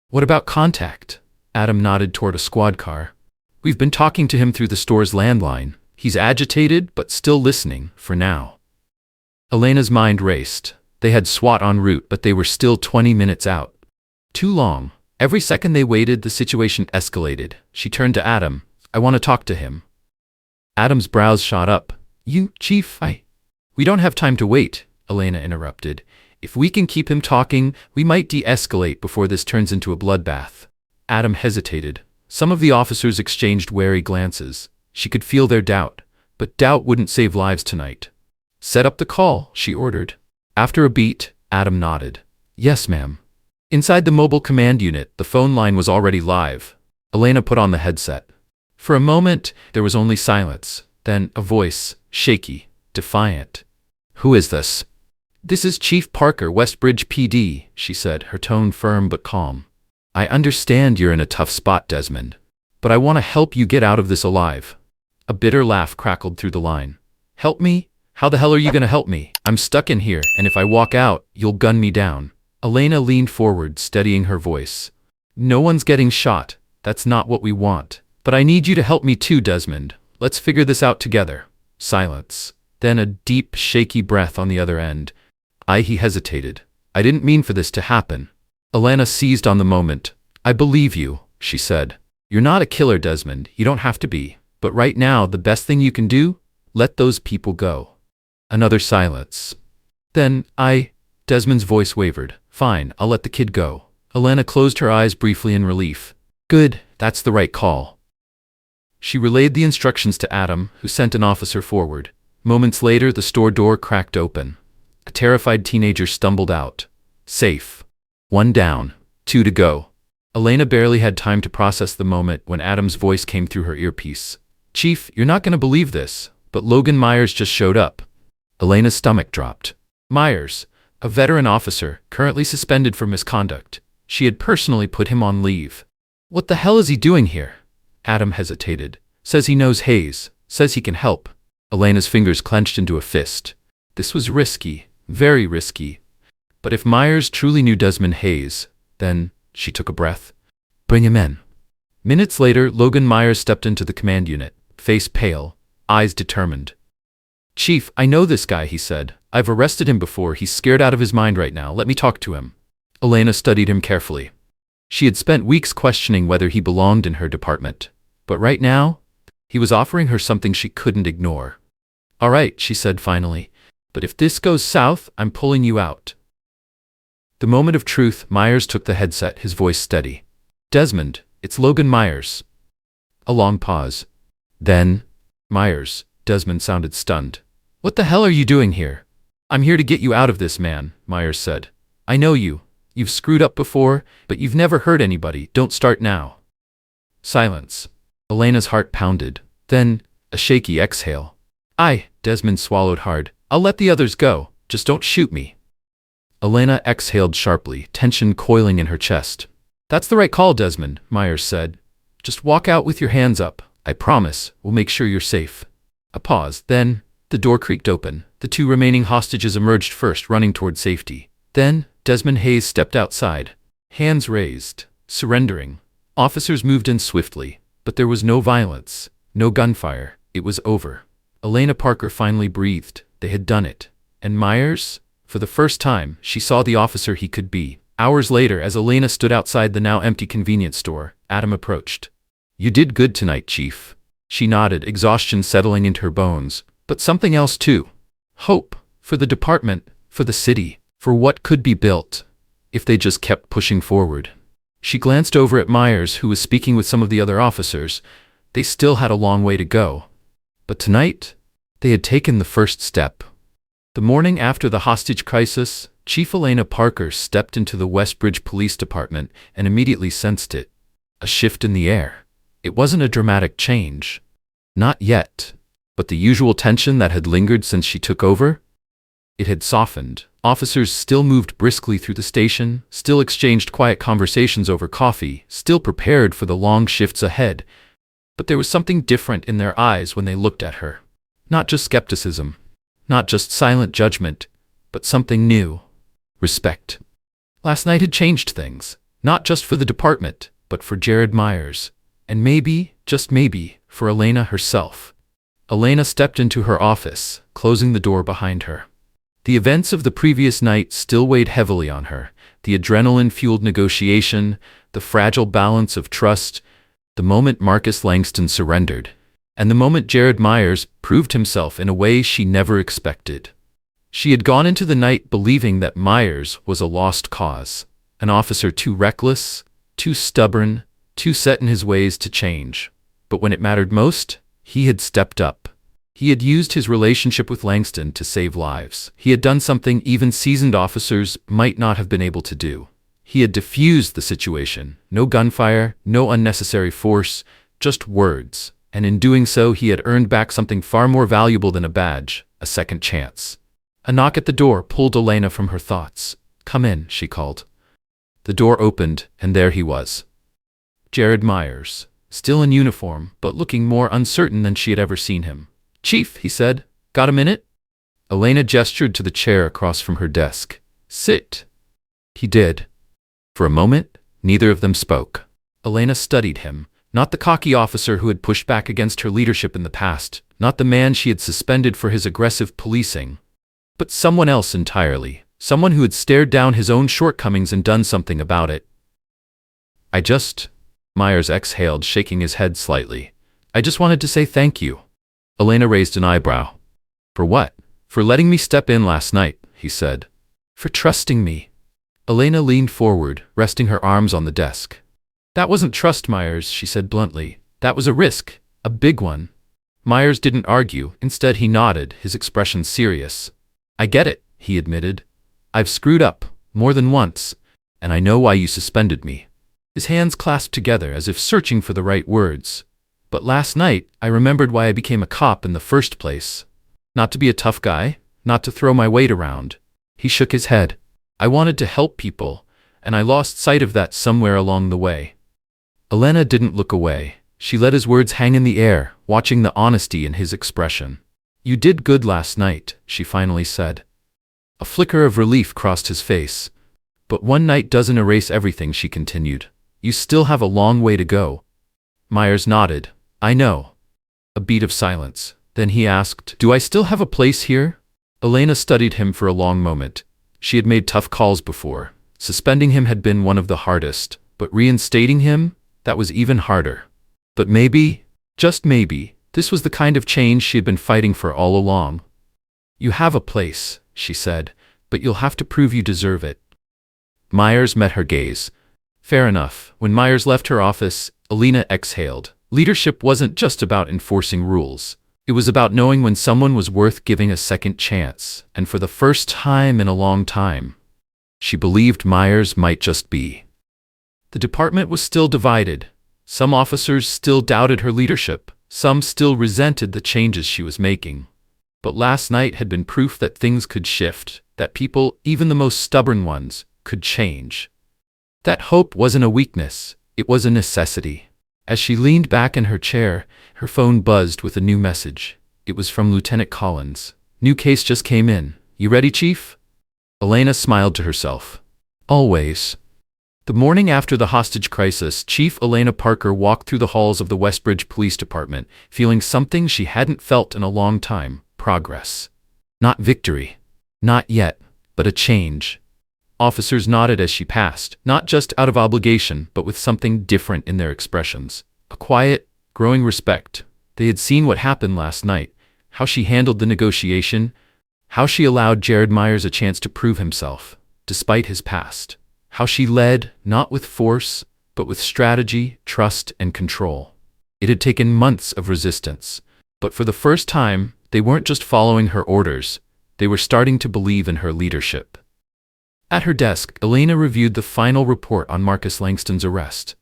What about contact? Adam nodded toward a squad car. We've been talking to him through the store's landline. He's agitated, but still listening, for now. Elena's mind raced. They had SWAT en route, but they were still 20 minutes out. Too long. Every second they waited, the situation escalated. She turned to Adam. I want to talk to him. Adam's brows shot up. You, Chief, We don't have time to wait, Elena interrupted. If we can keep him talking, we might de-escalate before this turns into a bloodbath. Adam hesitated. Some of the officers exchanged wary glances. She could feel their doubt, but doubt wouldn't save lives tonight. Set up the call, she ordered. After a beat, Adam nodded. Yes, ma'am. Inside the mobile command unit, the phone line was already live. Elena put on the headset. For a moment, there was only silence, then a voice, shaky, defiant. Who is this? This is Chief Parker, Westbridge PD, she said, her tone firm but calm. I understand you're in a tough spot, Desmond, but I want to help you get out of this alive. A bitter laugh crackled through the line. Help me? How the hell are you going to help me? I'm stuck in here, and if I walk out, you'll gun me down. Elena leaned forward, steadying her voice. No one's getting shot. That's not what we want. But I need you to help me too, Desmond. Let's figure this out together. Silence. Then a deep, shaky breath on the other end. He hesitated. I didn't mean for this to happen. Elena seized on the moment. I believe you, she said. You're not a killer, Desmond. You don't have to be. But right now, the best thing you can do? Let those people go. Another silence. Then, Desmond's voice wavered. Fine, I'll let the kid go. Elena closed her eyes briefly in relief. Good, that's the right call. She relayed the instructions to Adam, who sent an officer forward. Moments later, the store door cracked open. A terrified teenager stumbled out. Safe. 1 down, 2 to go. Elena barely had time to process the moment when Adam's voice came through her earpiece. Chief, you're not going to believe this, but Logan Myers just showed up. Elena's stomach dropped. Myers, a veteran officer, currently suspended for misconduct. She had personally put him on leave. What the hell is he doing here? Adam hesitated. Says he knows Hayes. Says he can help. Elena's fingers clenched into a fist. This was risky. Very risky. But if Myers truly knew Desmond Hayes, then, she took a breath. Bring him in. Minutes later, Logan Myers stepped into the command unit, face pale, eyes determined. Chief, I know this guy, he said. I've arrested him before. He's scared out of his mind right now. Let me talk to him. Elena studied him carefully. She had spent weeks questioning whether he belonged in her department. But right now, he was offering her something she couldn't ignore. All right, she said finally. But if this goes south, I'm pulling you out. The moment of truth, Myers took the headset, his voice steady. Desmond, it's Logan Myers. A long pause. Then, Myers, Desmond sounded stunned. What the hell are you doing here? I'm here to get you out of this, man, Myers said. I know you. You've screwed up before, but you've never hurt anybody. Don't start now. Silence. Elena's heart pounded. Then, a shaky exhale. Desmond swallowed hard. I'll let the others go. Just don't shoot me. Elena exhaled sharply, tension coiling in her chest. That's the right call, Desmond, Myers said. Just walk out with your hands up. I promise, we'll make sure you're safe. A pause. Then, the door creaked open. The 2 remaining hostages emerged first, running toward safety. Then, Desmond Hayes stepped outside. Hands raised. Surrendering. Officers moved in swiftly, but there was no violence, no gunfire. It was over. Elena Parker finally breathed. They had done it. And Myers? For the first time, she saw the officer he could be. Hours later, as Elena stood outside the now empty convenience store, Adam approached. You did good tonight, Chief. She nodded, exhaustion settling into her bones. But something else too. Hope. For the department. For the city. For what could be built. If they just kept pushing forward. She glanced over at Myers, who was speaking with some of the other officers. They still had a long way to go. But tonight, they had taken the first step. The morning after the hostage crisis, Chief Elena Parker stepped into the Westbridge Police Department and immediately sensed it. A shift in the air. It wasn't a dramatic change. Not yet. But the usual tension that had lingered since she took over? It had softened. Officers still moved briskly through the station, still exchanged quiet conversations over coffee, still prepared for the long shifts ahead. But there was something different in their eyes when they looked at her. Not just skepticism. Not just silent judgment. But something new. Respect. Last night had changed things. Not just for the department, but for Jared Myers. And maybe, just maybe, for Elena herself. Elena stepped into her office, closing the door behind her. The events of the previous night still weighed heavily on her. The adrenaline-fueled negotiation, the fragile balance of trust, the moment Marcus Langston surrendered, and the moment Jared Myers proved himself in a way she never expected. She had gone into the night believing that Myers was a lost cause, an officer too reckless, too stubborn, too set in his ways to change. But when it mattered most, he had stepped up. He had used his relationship with Langston to save lives. He had done something even seasoned officers might not have been able to do. He had diffused the situation. No gunfire, no unnecessary force, just words. And in doing so, he had earned back something far more valuable than a badge, a second chance. A knock at the door pulled Elena from her thoughts. "Come in," she called. The door opened, and there he was. Jared Myers, still in uniform, but looking more uncertain than she had ever seen him. "Chief," he said, "got a minute?" Elena gestured to the chair across from her desk. "Sit." He did. For a moment, neither of them spoke. Elena studied him, not the cocky officer who had pushed back against her leadership in the past, not the man she had suspended for his aggressive policing, but someone else entirely, someone who had stared down his own shortcomings and done something about it. Myers exhaled, shaking his head slightly. "I just wanted to say thank you." Elena raised an eyebrow. "For what?" "For letting me step in last night," he said. "For trusting me." Elena leaned forward, resting her arms on the desk. "That wasn't trust, Myers," she said bluntly. "That was a risk, a big one." Myers didn't argue. Instead, he nodded, his expression serious. "I get it," he admitted. "I've screwed up, more than once, and I know why you suspended me." His hands clasped together as if searching for the right words. "But last night, I remembered why I became a cop in the first place. Not to be a tough guy, not to throw my weight around." He shook his head. "I wanted to help people, and I lost sight of that somewhere along the way." Elena didn't look away. She let his words hang in the air, watching the honesty in his expression. "You did good last night," she finally said. A flicker of relief crossed his face. "But one night doesn't erase everything," she continued. "You still have a long way to go." Myers nodded. "I know." A beat of silence. Then he asked, "Do I still have a place here?" Elena studied him for a long moment. She had made tough calls before. Suspending him had been one of the hardest, but reinstating him, that was even harder. But maybe, just maybe, this was the kind of change she had been fighting for all along. "You have a place," she said, "but you'll have to prove you deserve it." Myers met her gaze. Fair enough. When Myers left her office, Elena exhaled. Leadership wasn't just about enforcing rules. It was about knowing when someone was worth giving a second chance, and for the first time in a long time, she believed Myers might just be. The department was still divided. Some officers still doubted her leadership. Some still resented the changes she was making. But last night had been proof that things could shift, that people, even the most stubborn ones, could change. That hope wasn't a weakness, it was a necessity. As she leaned back in her chair, her phone buzzed with a new message. It was from Lieutenant Collins. "New case just came in. You ready, Chief?" Elena smiled to herself. "Always." The morning after the hostage crisis, Chief Elena Parker walked through the halls of the Westbridge Police Department, feeling something she hadn't felt in a long time: progress. Not victory. Not yet, but a change. Officers nodded as she passed, not just out of obligation, but with something different in their expressions. A quiet, growing respect. They had seen what happened last night, how she handled the negotiation, how she allowed Jared Myers a chance to prove himself, despite his past. How she led, not with force, but with strategy, trust, and control. It had taken months of resistance, but for the first time, they weren't just following her orders, they were starting to believe in her leadership. At her desk, Elena reviewed the final report on Marcus Langston's arrest.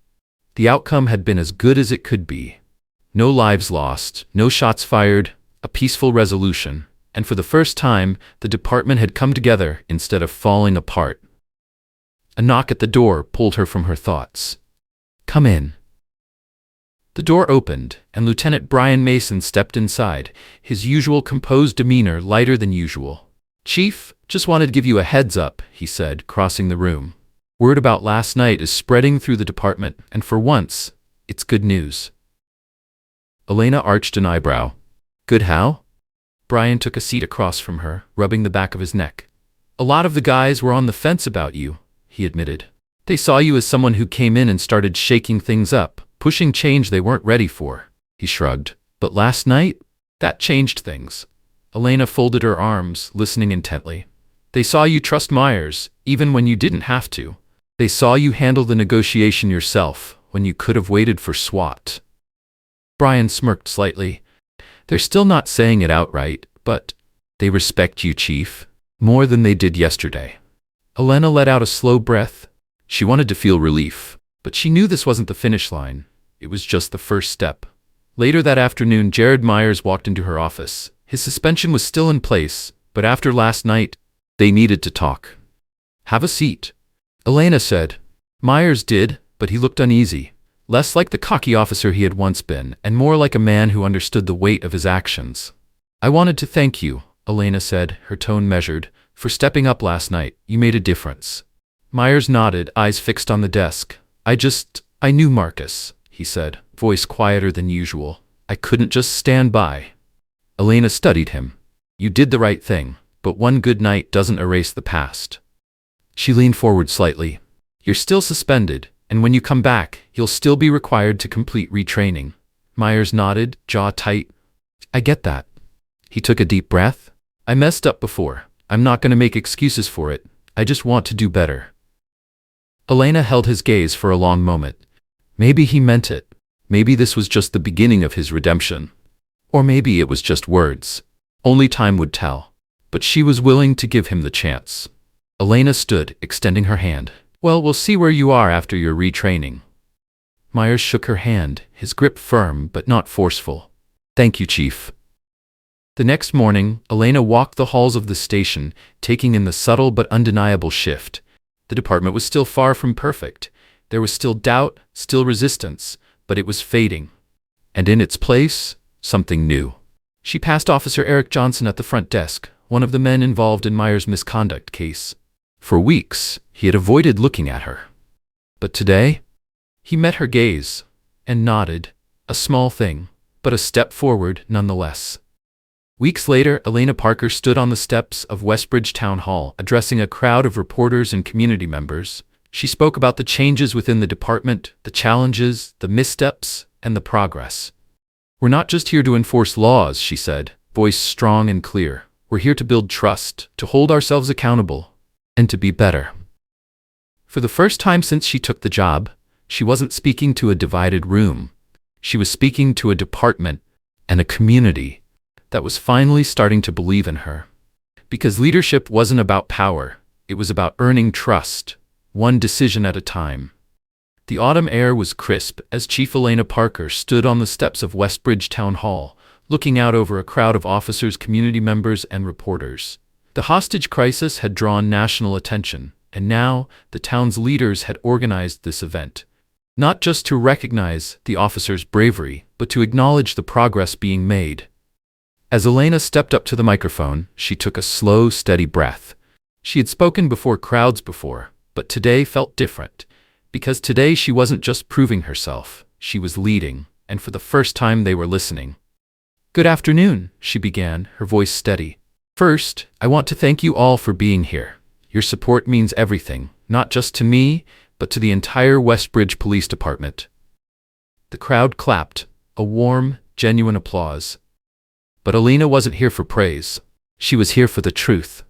The outcome had been as good as it could be. No lives lost, no shots fired, a peaceful resolution, and for the first time, the department had come together instead of falling apart. A knock at the door pulled her from her thoughts. "Come in." The door opened, and Lieutenant Brian Mason stepped inside, his usual composed demeanor lighter than usual. "Chief, just wanted to give you a heads up," he said, crossing the room. "Word about last night is spreading through the department, and for once, it's good news." Elena arched an eyebrow. "Good how?" Brian took a seat across from her, rubbing the back of his neck. "A lot of the guys were on the fence about you," he admitted. "They saw you as someone who came in and started shaking things up, pushing change they weren't ready for." He shrugged. "But last night, that changed things." Elena folded her arms, listening intently. "They saw you trust Myers, even when you didn't have to. They saw you handle the negotiation yourself, when you could have waited for SWAT." Brian smirked slightly. They're still not saying it outright, but they respect you, Chief, more than they did yesterday. Elena let out a slow breath. She wanted to feel relief, but she knew this wasn't the finish line. It was just the first step. Later that afternoon, Jared Myers walked into her office. His suspension was still in place, but after last night, they needed to talk. "Have a seat," Elena said. Myers did, but he looked uneasy, less like the cocky officer he had once been, and more like a man who understood the weight of his actions. "I wanted to thank you," Elena said, her tone measured, "for stepping up last night. You made a difference." Myers nodded, eyes fixed on the desk. I knew Marcus," he said, voice quieter than usual. "I couldn't just stand by." Elena studied him. "You did the right thing, but one good night doesn't erase the past." She leaned forward slightly. "You're still suspended, and when you come back, you'll still be required to complete retraining." Myers nodded, jaw tight. "I get that." He took a deep breath. "I messed up before. I'm not going to make excuses for it. I just want to do better." Elena held his gaze for a long moment. Maybe he meant it. Maybe this was just the beginning of his redemption. Or maybe it was just words. Only time would tell. But she was willing to give him the chance. Elena stood, extending her hand. "Well, we'll see where you are after your retraining." Myers shook her hand, his grip firm but not forceful. "Thank you, Chief." The next morning, Elena walked the halls of the station, taking in the subtle but undeniable shift. The department was still far from perfect. There was still doubt, still resistance, but it was fading. And in its place, something new. She passed Officer Eric Johnson at the front desk, one of the men involved in Myers' misconduct case. For weeks, he had avoided looking at her. But today, he met her gaze and nodded, a small thing, but a step forward nonetheless. Weeks later, Elena Parker stood on the steps of Westbridge Town Hall, addressing a crowd of reporters and community members. She spoke about the changes within the department, the challenges, the missteps, and the progress. "We're not just here to enforce laws," she said, voice strong and clear. "We're here to build trust, to hold ourselves accountable, and to be better." For the first time since she took the job, she wasn't speaking to a divided room. She was speaking to a department and a community that was finally starting to believe in her. Because leadership wasn't about power, it was about earning trust, one decision at a time. The autumn air was crisp as Chief Elena Parker stood on the steps of Westbridge Town Hall, looking out over a crowd of officers, community members, and reporters. The hostage crisis had drawn national attention, and now the town's leaders had organized this event. Not just to recognize the officers' bravery, but to acknowledge the progress being made. As Elena stepped up to the microphone, she took a slow, steady breath. She had spoken before crowds before, but today felt different. Because today she wasn't just proving herself, she was leading, and for the first time they were listening. "Good afternoon," she began, her voice steady. "First, I want to thank you all for being here. Your support means everything, not just to me, but to the entire Westbridge Police Department." The crowd clapped, a warm, genuine applause. But Elena wasn't here for praise. She was here for the truth.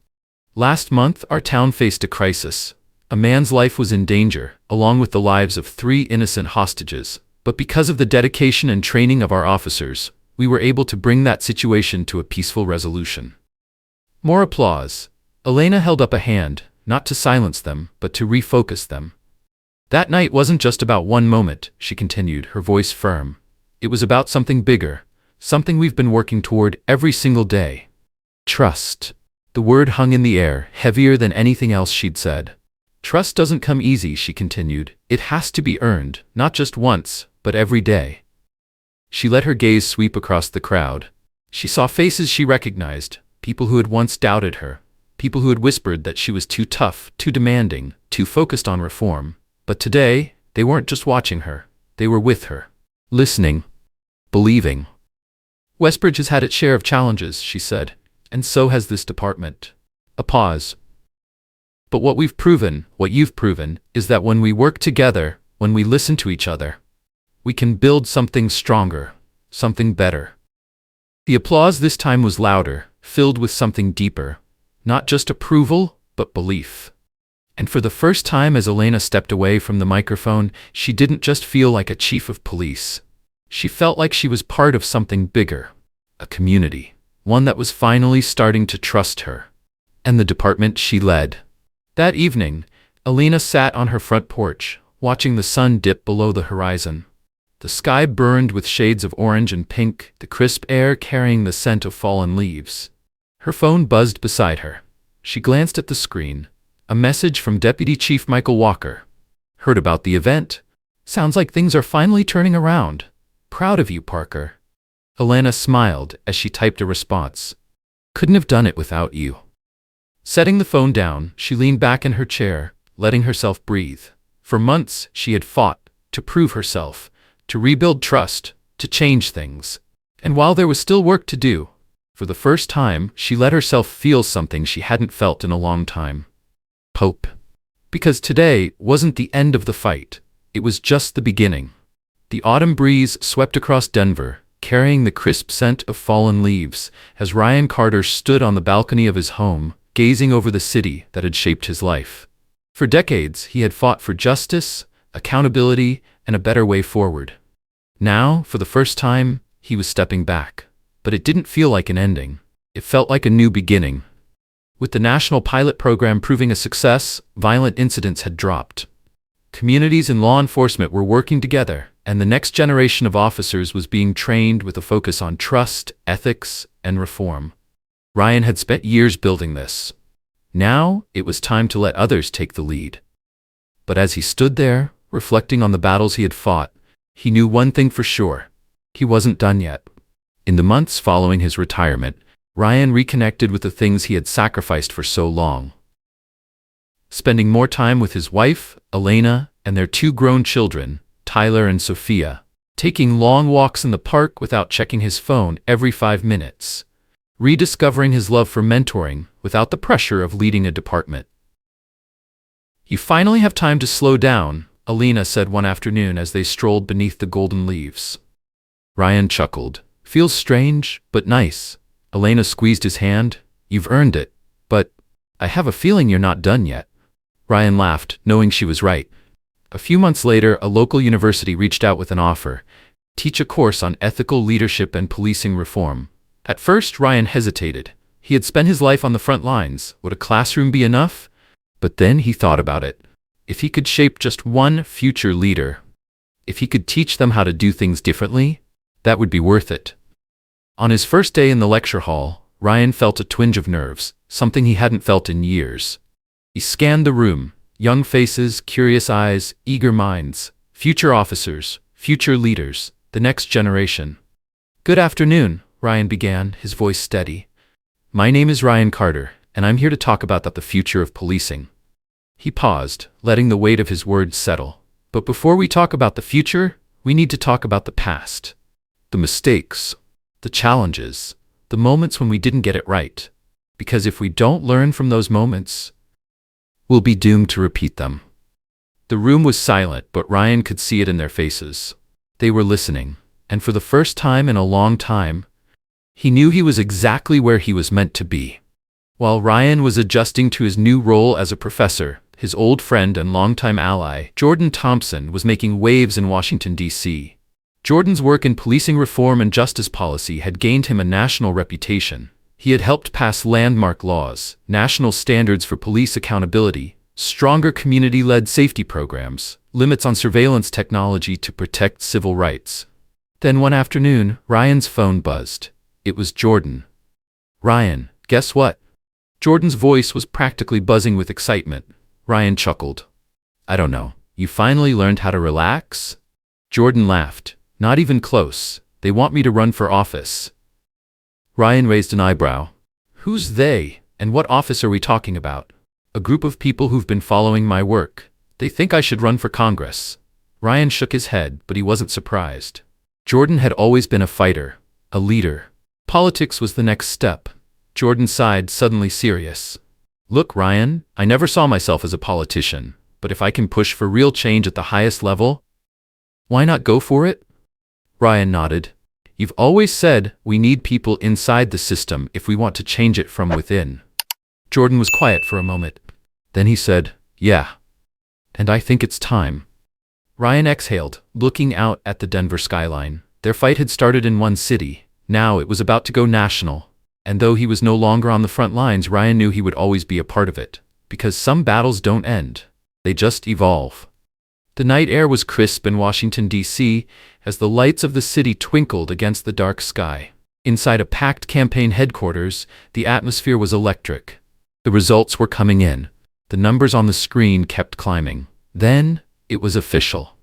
Last month, our town faced a crisis. A man's life was in danger, along with the lives of 3 innocent hostages. But because of the dedication and training of our officers, we were able to bring that situation to a peaceful resolution. More applause. Elena held up a hand, not to silence them, but to refocus them. "That night wasn't just about one moment," she continued, her voice firm. "It was about something bigger. Something we've been working toward every single day. Trust." The word hung in the air, heavier than anything else she'd said. "Trust doesn't come easy," she continued. "It has to be earned, not just once, but every day." She let her gaze sweep across the crowd. She saw faces she recognized, people who had once doubted her, people who had whispered that she was too tough, too demanding, too focused on reform. But today, they weren't just watching her, they were with her, listening, believing. "Westbridge has had its share of challenges," she said, "and so has this department." A pause. "But what we've proven, what you've proven, is that when we work together, when we listen to each other, we can build something stronger, something better." The applause this time was louder, filled with something deeper, not just approval, but belief. And for the first time as Elena stepped away from the microphone, she didn't just feel like a chief of police. She felt like she was part of something bigger. a community, one that was finally starting to trust her, and the department she led. That evening, Alina sat on her front porch, watching the sun dip below the horizon. The sky burned with shades of orange and pink, the crisp air carrying the scent of fallen leaves. Her phone buzzed beside her. She glanced at the screen. A message from Deputy Chief Michael Walker. Heard about the event? Sounds like things are finally turning around. Proud of you, Parker. Alana smiled as she typed a response. Couldn't have done it without you. Setting the phone down, she leaned back in her chair, letting herself breathe. For months, she had fought to prove herself, to rebuild trust, to change things. And while there was still work to do, for the first time, she let herself feel something she hadn't felt in a long time. Hope. Because today wasn't the end of the fight. It was just the beginning. The autumn breeze swept across Denver, carrying the crisp scent of fallen leaves, as Ryan Carter stood on the balcony of his home, gazing over the city that had shaped his life. For decades, he had fought for justice, accountability, and a better way forward. Now, for the first time, he was stepping back. But it didn't feel like an ending. It felt like a new beginning. With the national pilot program proving a success, violent incidents had dropped. Communities and law enforcement were working together, and the next generation of officers was being trained with a focus on trust, ethics, and reform. Ryan had spent years building this. Now, it was time to let others take the lead. But as he stood there, reflecting on the battles he had fought, he knew one thing for sure. He wasn't done yet. In the months following his retirement, Ryan reconnected with the things he had sacrificed for so long. Spending more time with his wife, Elena, and their two grown children, Tyler and Sophia. Taking long walks in the park without checking his phone every 5 minutes. Rediscovering his love for mentoring without the pressure of leading a department. You finally have time to slow down, Elena said one afternoon as they strolled beneath the golden leaves. Ryan chuckled. Feels strange, but nice. Elena squeezed his hand. You've earned it. But I have a feeling you're not done yet. Ryan laughed, knowing she was right. A few months later, a local university reached out with an offer. Teach a course on ethical leadership and policing reform. At first, Ryan hesitated. He had spent his life on the front lines. Would a classroom be enough? But then he thought about it. If he could shape just one future leader, if he could teach them how to do things differently, that would be worth it. On his first day in the lecture hall, Ryan felt a twinge of nerves, something he hadn't felt in years. He scanned the room. Young faces, curious eyes, eager minds, future officers, future leaders, the next generation. Good afternoon, Ryan began, his voice steady. My name is Ryan Carter, and I'm here to talk about the future of policing. He paused, letting the weight of his words settle. But before we talk about the future, we need to talk about the past. The mistakes, the challenges, the moments when we didn't get it right. Because if we don't learn from those moments, we'll be doomed to repeat them. The room was silent, but Ryan could see it in their faces. They were listening, and for the first time in a long time, he knew he was exactly where he was meant to be. While Ryan was adjusting to his new role as a professor, his old friend and longtime ally, Jordan Thompson, was making waves in Washington, D.C. Jordan's work in policing reform and justice policy had gained him a national reputation. He had helped pass landmark laws, national standards for police accountability, stronger community-led safety programs, limits on surveillance technology to protect civil rights. Then one afternoon, Ryan's phone buzzed. It was Jordan. Ryan, guess what? Jordan's voice was practically buzzing with excitement. Ryan chuckled. I don't know. You finally learned how to relax? Jordan laughed. Not even close. They want me to run for office. Ryan raised an eyebrow. Who's they, and what office are we talking about? A group of people who've been following my work. They think I should run for Congress. Ryan shook his head, but he wasn't surprised. Jordan had always been a fighter, a leader. Politics was the next step. Jordan sighed, suddenly serious. Look, Ryan, I never saw myself as a politician, but if I can push for real change at the highest level, why not go for it? Ryan nodded. You've always said we need people inside the system if we want to change it from within. Jordan was quiet for a moment. Then he said, yeah. And I think it's time. Ryan exhaled, looking out at the Denver skyline. Their fight had started in one city. Now it was about to go national. And though he was no longer on the front lines, Ryan knew he would always be a part of it. Because some battles don't end. They just evolve. The night air was crisp in Washington, D.C., as the lights of the city twinkled against the dark sky. Inside a packed campaign headquarters, the atmosphere was electric. The results were coming in. The numbers on the screen kept climbing. Then, it was official.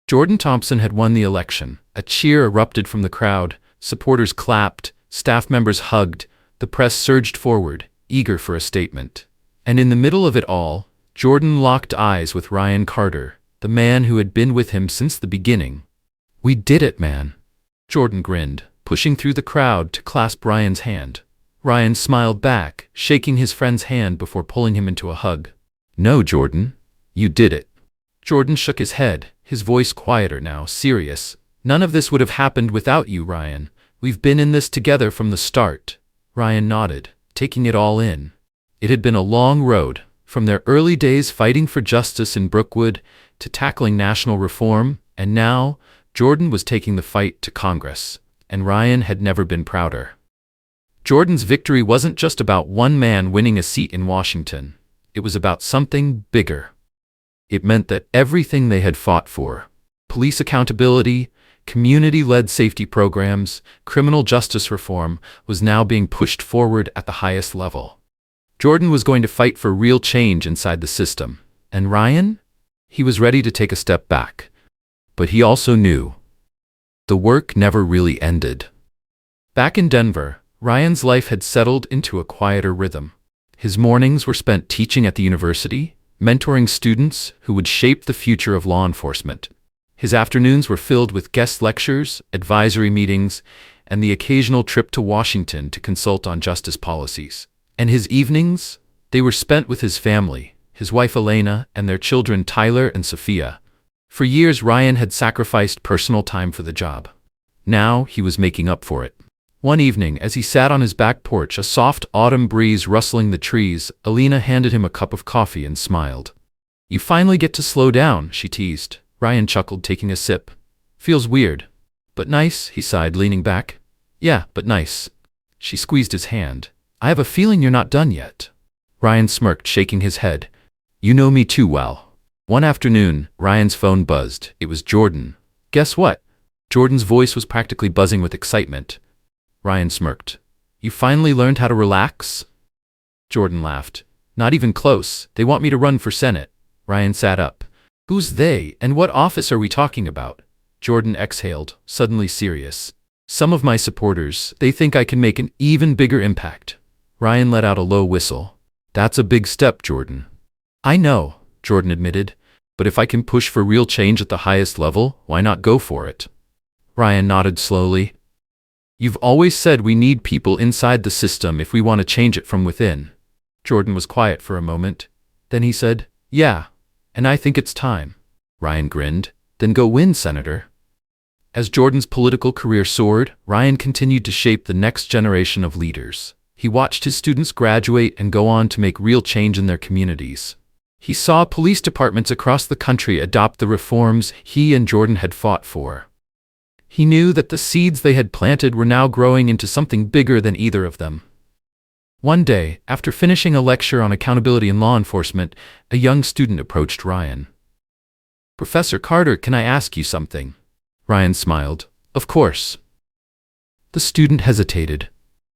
Jordan Thompson had won the election. A cheer erupted from the crowd. Supporters clapped. Staff members hugged. The press surged forward, eager for a statement. And in the middle of it all, Jordan locked eyes with Ryan Carter, the man who had been with him since the beginning. "We did it, man." Jordan grinned, pushing through the crowd to clasp Ryan's hand. Ryan smiled back, shaking his friend's hand before pulling him into a hug. "No, Jordan. You did it." Jordan shook his head, his voice quieter now, serious. "None of this would have happened without you, Ryan. We've been in this together from the start." Ryan nodded, taking it all in. It had been a long road, from their early days fighting for justice in Brookwood to tackling national reform, and now Jordan was taking the fight to Congress, and Ryan had never been prouder. Jordan's victory wasn't just about one man winning a seat in Washington. It was about something bigger. It meant that everything they had fought for, police accountability, community-led safety programs, criminal justice reform, was now being pushed forward at the highest level. Jordan was going to fight for real change inside the system. And Ryan? He was ready to take a step back. But he also knew the work never really ended. Back in Denver, Ryan's life had settled into a quieter rhythm. His mornings were spent teaching at the university, mentoring students who would shape the future of law enforcement. His afternoons were filled with guest lectures, advisory meetings, and the occasional trip to Washington to consult on justice policies. And his evenings? They were spent with his family, his wife Elena, and their children Tyler and Sophia. For years, Ryan had sacrificed personal time for the job. Now he was making up for it. One evening, as he sat on his back porch, a soft autumn breeze rustling the trees, Elena handed him a cup of coffee and smiled. "You finally get to slow down," she teased. Ryan chuckled, taking a sip. "Feels weird. But nice," he sighed, leaning back. "Yeah, but nice." She squeezed his hand. "I have a feeling you're not done yet." Ryan smirked, shaking his head. "You know me too well." One afternoon, Ryan's phone buzzed. It was Jordan. "Guess what?" Jordan's voice was practically buzzing with excitement. Ryan smirked. "You finally learned how to relax?" Jordan laughed. "Not even close. They want me to run for Senate." Ryan sat up. "Who's they, and what office are we talking about?" Jordan exhaled, suddenly serious. "Some of my supporters, they think I can make an even bigger impact." Ryan let out a low whistle. "That's a big step, Jordan." "I know," Jordan admitted, "but if I can push for real change at the highest level, why not go for it?" Ryan nodded slowly. "You've always said we need people inside the system if we want to change it from within." Jordan was quiet for a moment. Then he said, "Yeah, and I think it's time." Ryan grinned. "Then go win, Senator." As Jordan's political career soared, Ryan continued to shape the next generation of leaders. He watched his students graduate and go on to make real change in their communities. He saw police departments across the country adopt the reforms he and Jordan had fought for. He knew that the seeds they had planted were now growing into something bigger than either of them. One day, after finishing a lecture on accountability in law enforcement, a young student approached Ryan. "Professor Carter, can I ask you something?" Ryan smiled. "Of course." The student hesitated.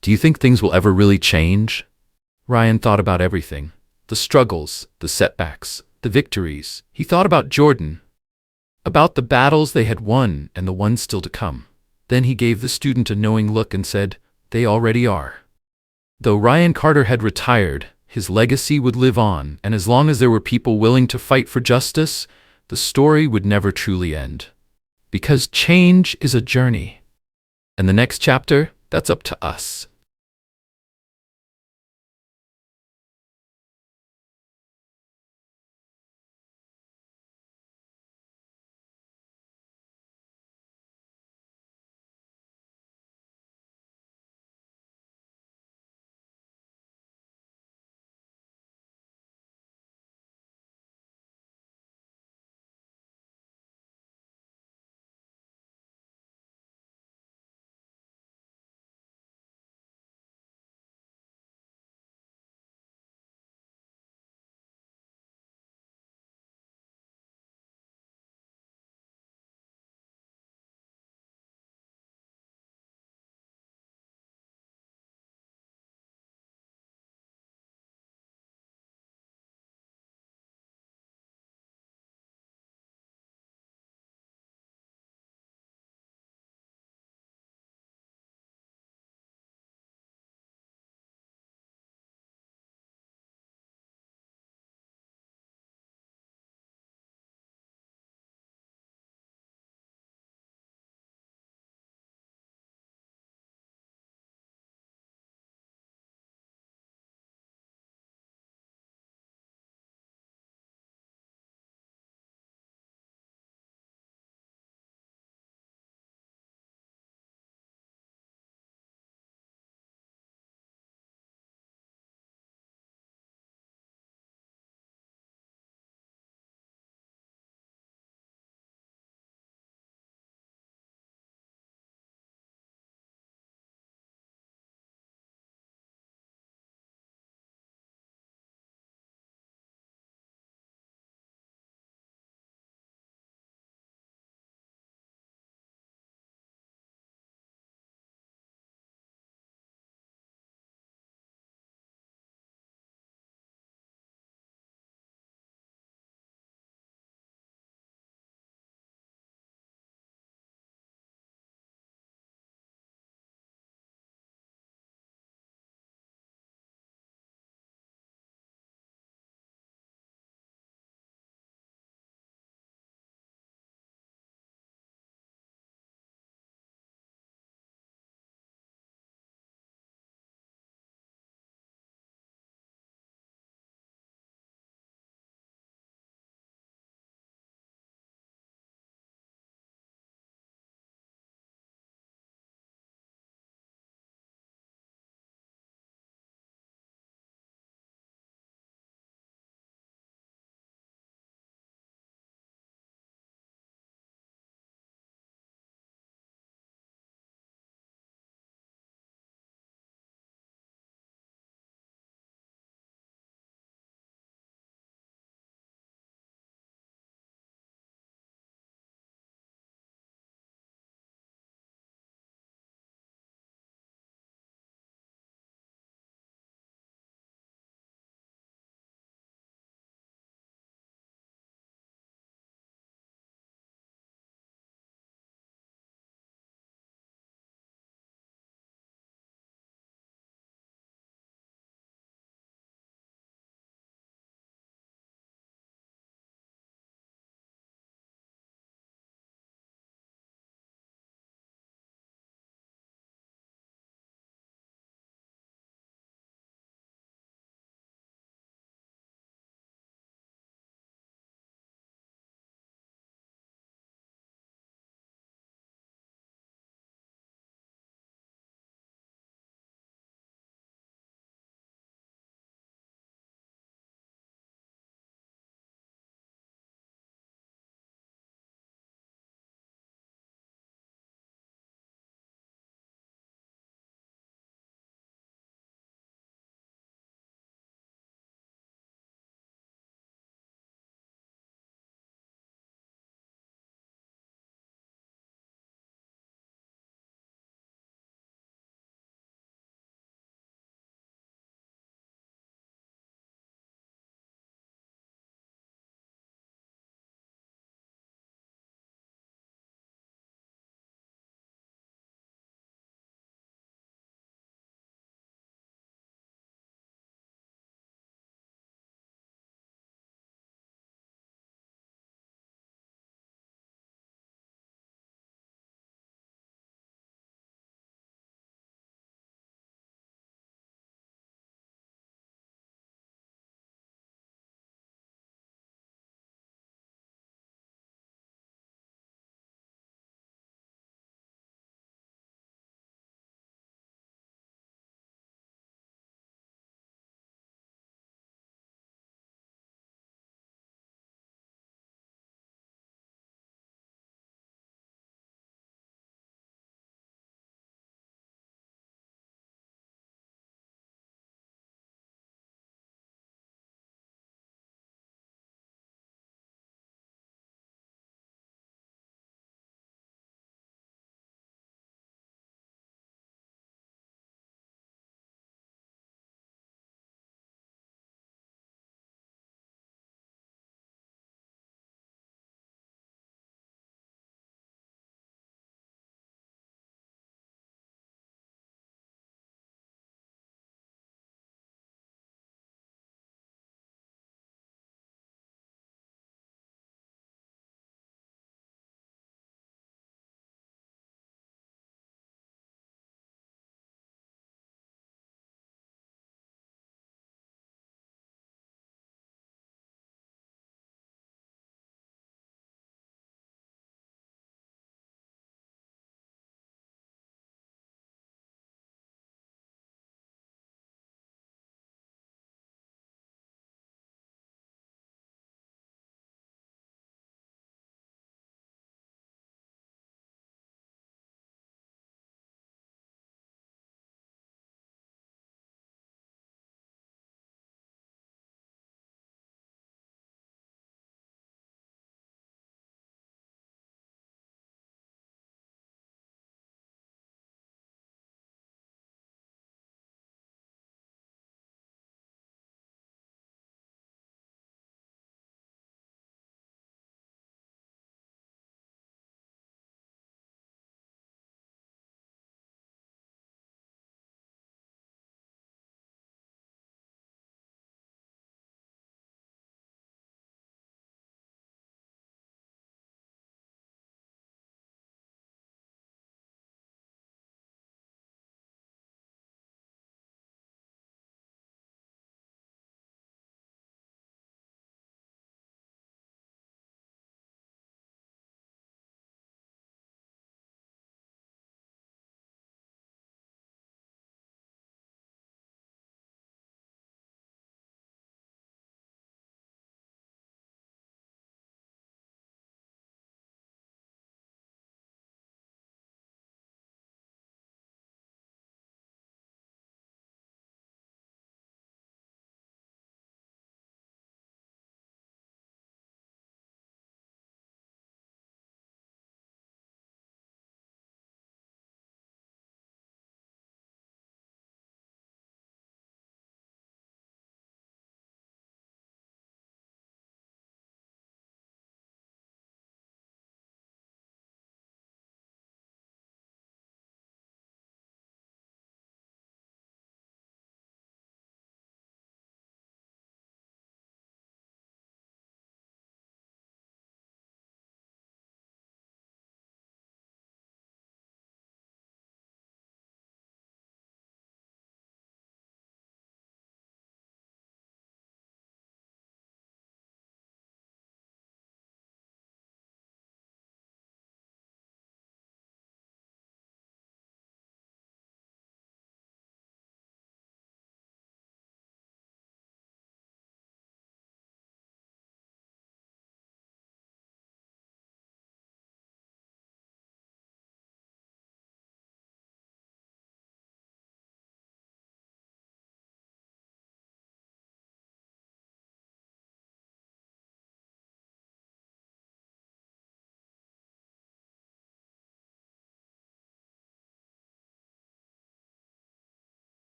"Do you think things will ever really change?" Ryan thought about everything. The struggles, the setbacks, the victories. He thought about Jordan, about the battles they had won and the ones still to come. Then he gave the student a knowing look and said, "They already are." Though Ryan Carter had retired, his legacy would live on, and as long as there were people willing to fight for justice, the story would never truly end. Because change is a journey. And the next chapter, that's up to us.